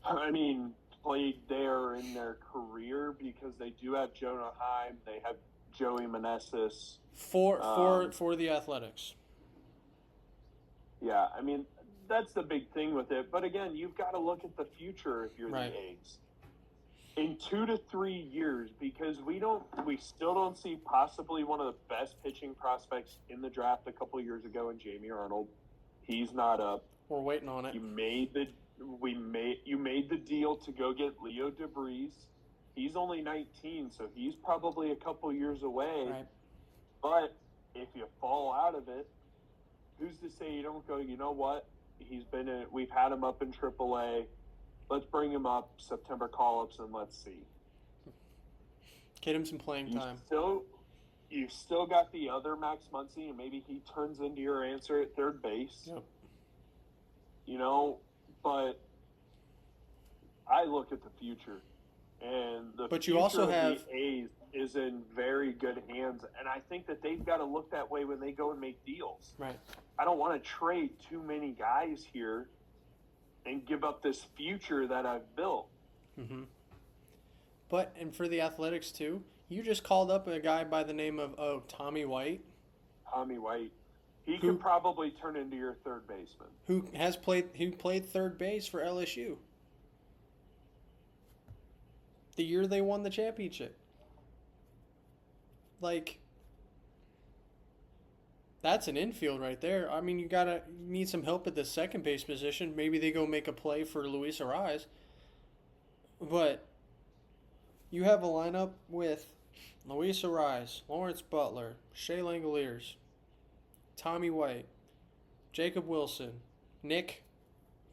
I mean, played there in their career because they do have Jonah Heim, they have Joey Meneses. For the Athletics. Yeah, I mean, that's the big thing with it. But again, you've got to look at the future if you're the A's. In 2 to 3 years, because we still don't see possibly one of the best pitching prospects in the draft a couple of years ago in Jamie Arnold. He's not up. We're waiting on it. You made the deal to go get Leo DeBreeze. He's only 19, so he's probably a couple years away. Right. But if you fall out of it, who's to say you don't go, you know what? We've had him up in AAA. Let's bring him up September call-ups and let's see. Get him some playing time. You've still got the other Max Muncy, and maybe he turns into your answer at third base. Yep. But I look at the future, and the But future you also of have the A's is in very good hands, and I think that they've got to look that way when they go and make deals. right. I don't want to trade too many guys here and give up this future that I've built. Mm-hmm. And for the Athletics too, you just called up a guy by the name of Tommy White. Tommy White. He could probably turn into your third baseman. Who played third base for LSU. The year they won the championship. Like, that's an infield right there. I mean, you need some help at the second base position. Maybe they go make a play for Luis Arraez. But you have a lineup with Luis Arraez, Lawrence Butler, Shea Langoliers, Tommy White, Jacob Wilson, Nick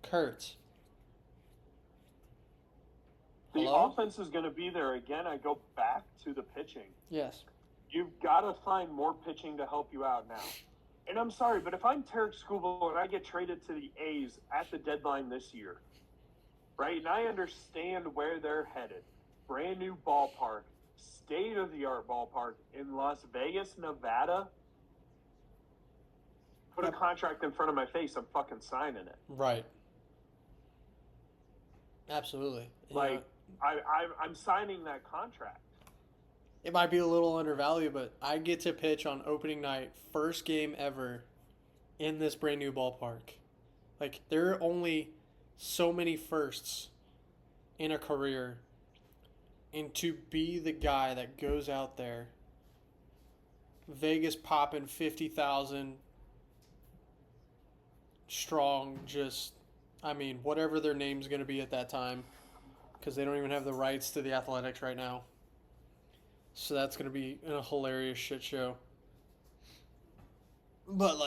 Kurtz. The offense is going to be there again. I go back to the pitching. Yes. You've got to find more pitching to help you out now. And I'm sorry, but if I'm Tarek Skubal and I get traded to the A's at the deadline this year, right, and I understand where they're headed, brand new ballpark, state-of-the-art ballpark in Las Vegas, Nevada, put a contract in front of my face, I'm fucking signing it. Right. Absolutely. I'm signing that contract. It might be a little undervalued, but I get to pitch on opening night, first game ever, in this brand new ballpark. Like, there are only so many firsts in a career, and to be the guy that goes out there, Vegas popping 50,000 strong, whatever their name's going to be at that time, because they don't even have the rights to the Athletics right now. So that's going to be a hilarious shit show. But,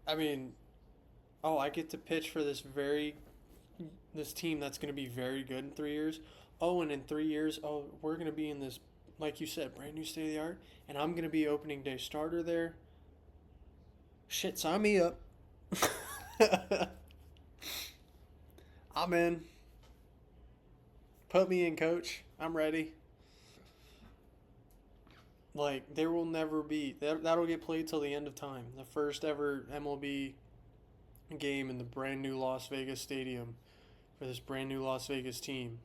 I get to pitch for this team that's going to be very good in 3 years. Oh, and in 3 years, we're going to be in this, like you said, brand new state of the art, and I'm going to be opening day starter there. Shit, sign me up. I'm in. Put me in, coach. I'm ready. There will never be... That'll get played till the end of time. The first ever MLB game in the brand new Las Vegas stadium for this brand new Las Vegas team.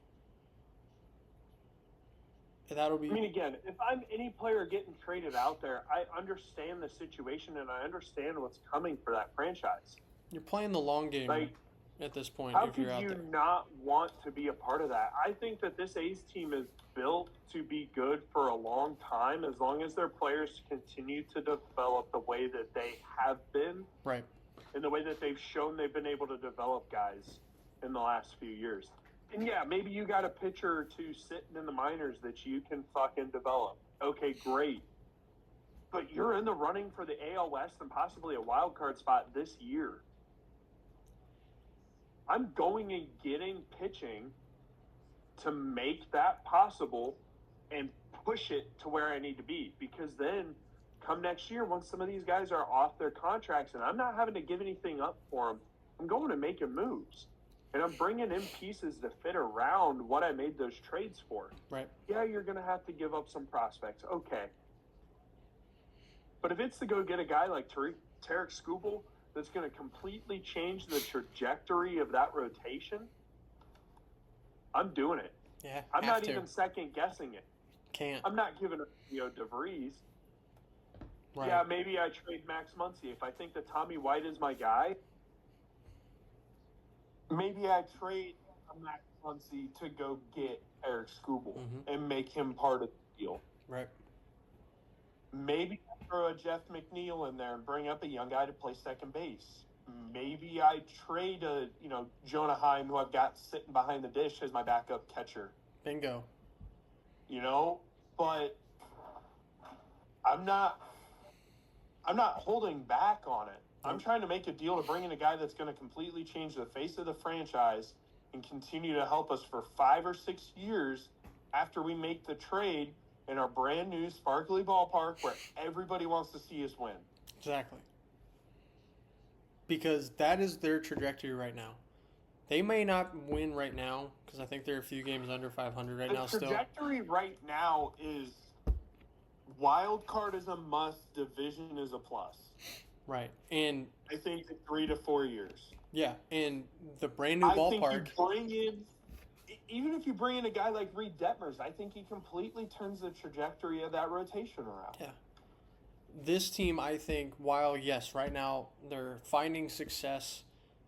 That'll be... again, if I'm any player getting traded out there, I understand the situation and I understand what's coming for that franchise. You're playing the long game at this point if you're out there. How could you not want to be a part of that? I think that this A's team is built to be good for a long time as long as their players continue to develop the way that they have been. Right. And the way that they've shown they've been able to develop guys in the last few years. And yeah, maybe you got a pitcher or two sitting in the minors that you can fucking develop. Okay, great. But you're in the running for the AL West and possibly a wild card spot this year. I'm going and getting pitching to make that possible and push it to where I need to be. Because then, come next year, once some of these guys are off their contracts and I'm not having to give anything up for them, I'm going and making moves. And I'm bringing in pieces to fit around what I made those trades for. Right. Yeah, you're going to have to give up some prospects. Okay. But if it's to go get a guy like Tarek Skubal that's going to completely change the trajectory of that rotation, I'm doing it. Yeah, I'm not even second guessing it. Can't. I'm not giving up, DeVries. Right. Yeah, maybe I trade Max Muncy. If I think that Tommy White is my guy, maybe I trade Max Muncy to go get Eric Skubal and make him part of the deal. Right. Maybe I throw a Jeff McNeil in there and bring up a young guy to play second base. Maybe I trade Jonah Heim, who I've got sitting behind the dish, as my backup catcher. Bingo. But I'm not holding back on it. I'm trying to make a deal to bring in a guy that's going to completely change the face of the franchise and continue to help us for 5 or 6 years after we make the trade in our brand new sparkly ballpark where everybody wants to see us win. Exactly. Because that is their trajectory right now. They may not win right now because I think they're a few games under 500 right now The still. trajectory right now is wild card is a must, division is a plus. Right. And I think in 3 to 4 years. yeah, and the brand new I ballpark. think you bring in, even if you bring in a guy like Reed Detmers, I think he completely turns the trajectory of that rotation around. Yeah. This team, I think, while yes, right now they're finding success,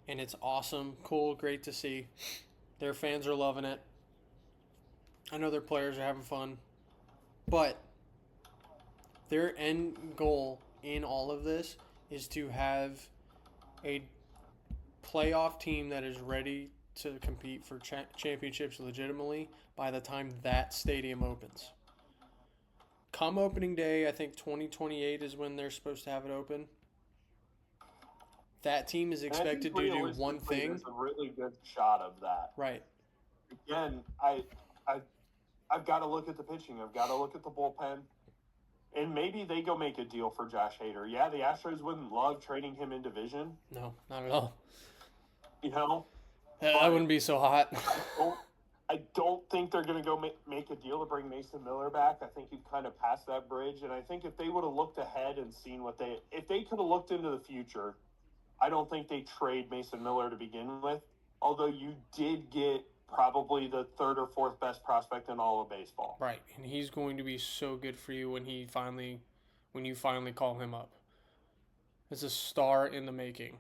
and it's awesome, cool, great to see. Their fans are loving it. I know their players are having fun, but their end goal in all of this is to have a playoff team that is ready to compete for championships legitimately by the time that stadium opens. Come opening day, I think 2028 is when they're supposed to have it open. That team is expected to do one thing. There's a really good shot of that. Right. Again, I've got to look at the pitching. I've got to look at the bullpen. And maybe they go make a deal for Josh Hader. Yeah, the Astros wouldn't love trading him in division. No, not at all. You know? That wouldn't be so hot. I don't think they're going to go make a deal to bring Mason Miller back. I think you've kind of passed that bridge. And I think if they would have looked ahead and seen if they could have looked into the future, I don't think they trade Mason Miller to begin with. Although you did get probably the third or fourth best prospect in all of baseball. Right. And he's going to be so good for you when you finally call him up. It's a star in the making.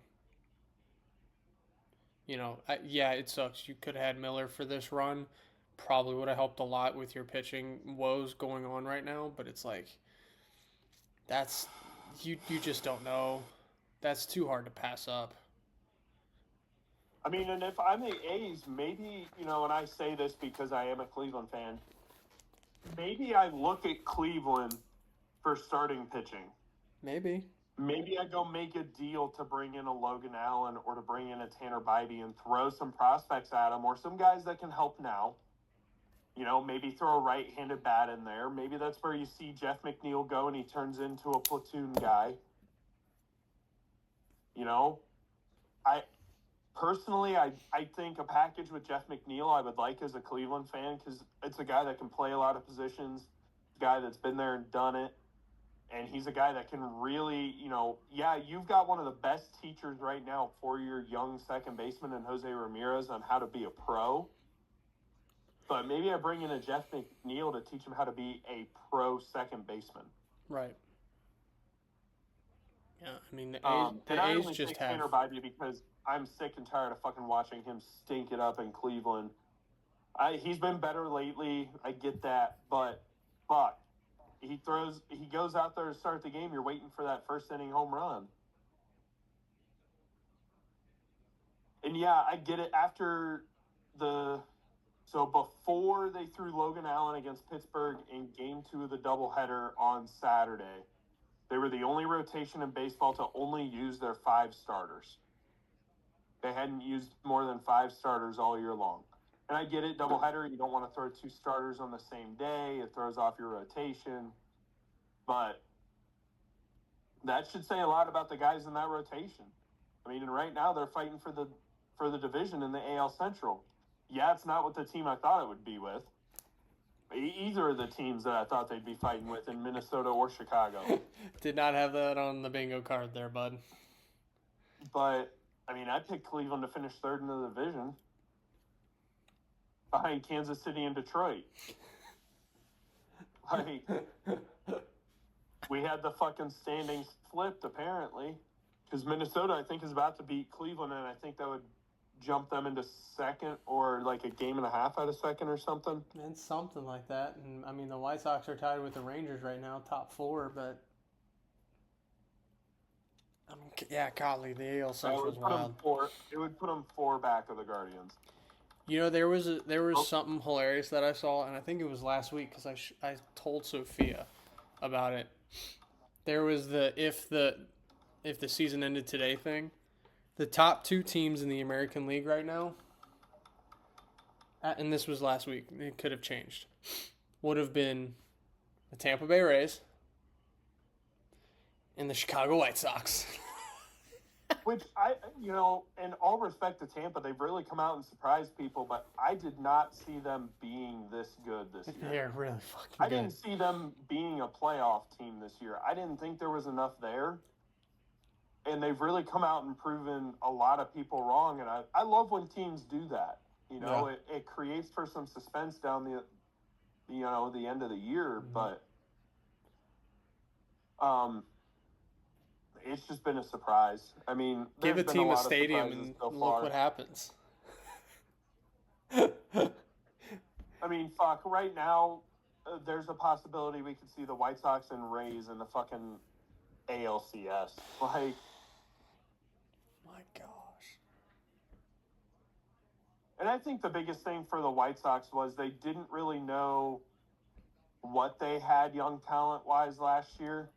You know, yeah, it sucks. You could have had Miller for this run. Probably would have helped a lot with your pitching woes going on right now. But it's like, you just don't know. That's too hard to pass up. I mean, and if I'm the A's, maybe, and I say this because I am a Cleveland fan, maybe I look at Cleveland for starting pitching. Maybe I go make a deal to bring in a Logan Allen or to bring in a Tanner Bybee and throw some prospects at him or some guys that can help now. Maybe throw a right-handed bat in there. Maybe that's where you see Jeff McNeil go and he turns into a platoon guy. Personally, I think a package with Jeff McNeil I would like as a Cleveland fan because it's a guy that can play a lot of positions, a guy that's been there and done it, and he's a guy that can really, you've got one of the best teachers right now for your young second baseman in Jose Ramirez on how to be a pro. But maybe I bring in a Jeff McNeil to teach him how to be a pro second baseman. Right. Yeah, I mean, the I A's only just take have... Tanner Bybee because I'm sick and tired of fucking watching him stink it up in Cleveland. He's been better lately. I get that, but fuck, he goes out there to start the game. You're waiting for that first inning home run, and yeah, I get it. Before they threw Logan Allen against Pittsburgh in Game 2 of the doubleheader on Saturday, they were the only rotation in baseball to only use their 5 starters. They hadn't used more than 5 starters all year long. And I get it, doubleheader, you don't want to throw 2 starters on the same day. It throws off your rotation. But that should say a lot about the guys in that rotation. I mean, and right now they're fighting for the division in the AL Central. Yeah, it's not what the team I thought it would be with. Either of the teams that I thought they'd be fighting with in Minnesota or Chicago. Did not have that on the bingo card there, bud. But, I mean, I picked Cleveland to finish third in the division behind Kansas City and Detroit. Like, we had the fucking standings flipped, apparently. Because Minnesota, I think, is about to beat Cleveland, and I think that would jump them into second or like a game and a half out of second or something. And something like that. And I mean, the White Sox are tied with the Rangers right now, top 4, but yeah, golly, the AL Central is wild. It would put them 4 back of the Guardians. There was something hilarious that I saw, and I think it was last week because I told Sophia about it. There was the if the season ended today thing. The top 2 teams in the American League right now, and this was last week, it could have changed. would have been the Tampa Bay Rays and the Chicago White Sox. Which in all respect to Tampa, they've really come out and surprised people, but I did not see them being this good this year. They're really fucking I good. didn't see them being a playoff team this year. I didn't think there was enough there. And they've really come out and proven a lot of people wrong. And I love when teams do that. It creates for some suspense down the end of the year. Mm-hmm. But it's just been a surprise. I mean, give a been team a a lot stadium of and so look far. what happens. I mean, fuck, right now, there's a possibility we could see the White Sox and Rays in the fucking ALCS. Like, my gosh. and I think the biggest thing for the White Sox was they didn't really know what they had young talent-wise last year.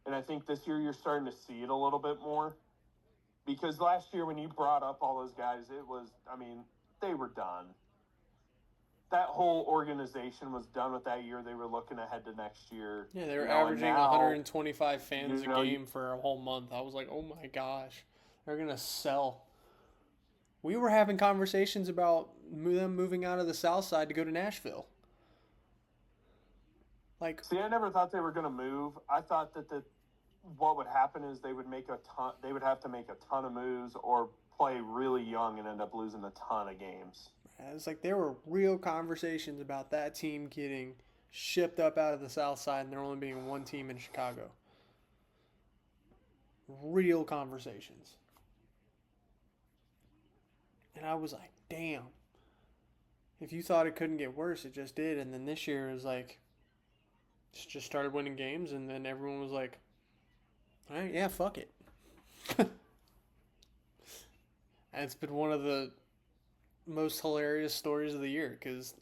And I think this year you're starting to see it a little bit more. Because last year when you brought up all those guys, they were done. That whole organization was done with that year. They were looking ahead to next year. Yeah, they were averaging 125 fans a game for a whole month. I was like, oh my gosh, they're going to sell. We were having conversations about them moving out of the South Side to go to Nashville. See, I never thought they were going to move. I thought that what would happen is they would have to make a ton of moves or play really young and end up losing a ton of games. It's like there were real conversations about that team getting shipped up out of the South Side and there only being one team in Chicago. Real conversations. And I was like, damn. If you thought it couldn't get worse, it just did. And then this year it was like, just started winning games, and then everyone was like, all right, yeah, fuck it. And it's been one of the most hilarious stories of the year because,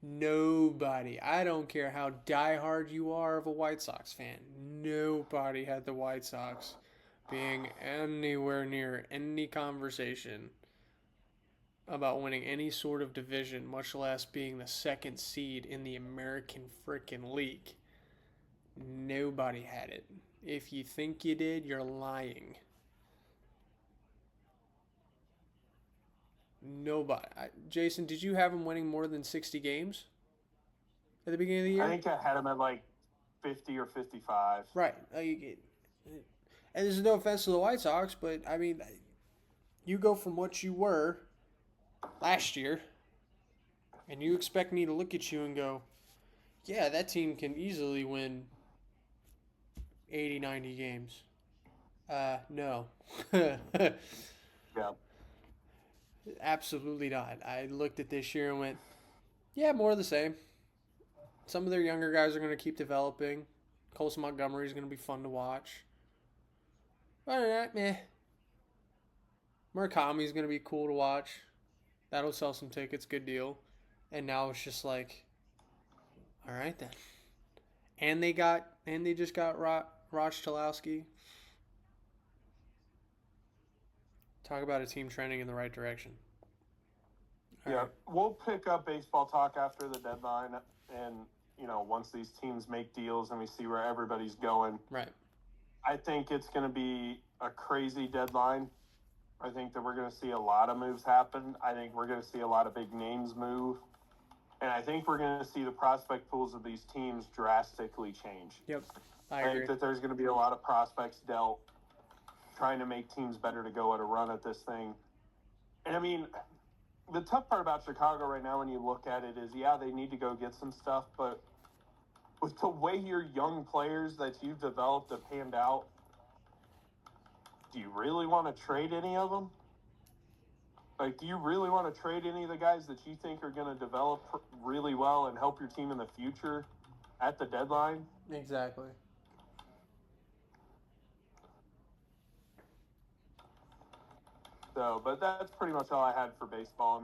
nobody, I don't care how diehard you are of a White Sox fan, nobody had the White Sox being anywhere near any conversation about winning any sort of division, much less being the second seed in the American frickin' League. Nobody had it. If you think you did, you're lying. Nobody. Jason, did you have them winning more than 60 games at the beginning of the year? I think I had them at like 50 or 55. Right. And there's no offense to the White Sox, but, you go from what you were last year, and you expect me to look at you and go, yeah, that team can easily win 80, 90 games. No. Yeah. Absolutely not. I looked at this year and went, yeah, more of the same. Some of their younger guys are going to keep developing. Colson Montgomery is going to be fun to watch. Other than that, meh. Murakami is going to be cool to watch. That'll sell some tickets, good deal. And now it's just like, all right then. And they just got Raj Chalowski. Talk about a team trending in the right direction. All right. We'll pick up baseball talk after the deadline, and once these teams make deals and we see where everybody's going. Right. I think it's going to be a crazy deadline. I think that we're going to see a lot of moves happen. I think we're going to see a lot of big names move. And I think we're going to see the prospect pools of these teams drastically change. Yep, I think that there's going to be a lot of prospects dealt trying to make teams better to go at a run at this thing. And the tough part about Chicago right now when you look at it is, yeah, they need to go get some stuff, but with the way your young players that you've developed have panned out, do you really want to trade any of them? Like, do you really want to trade any of the guys that you think are going to develop really well and help your team in the future at the deadline? Exactly. So, but that's pretty much all I had for baseball.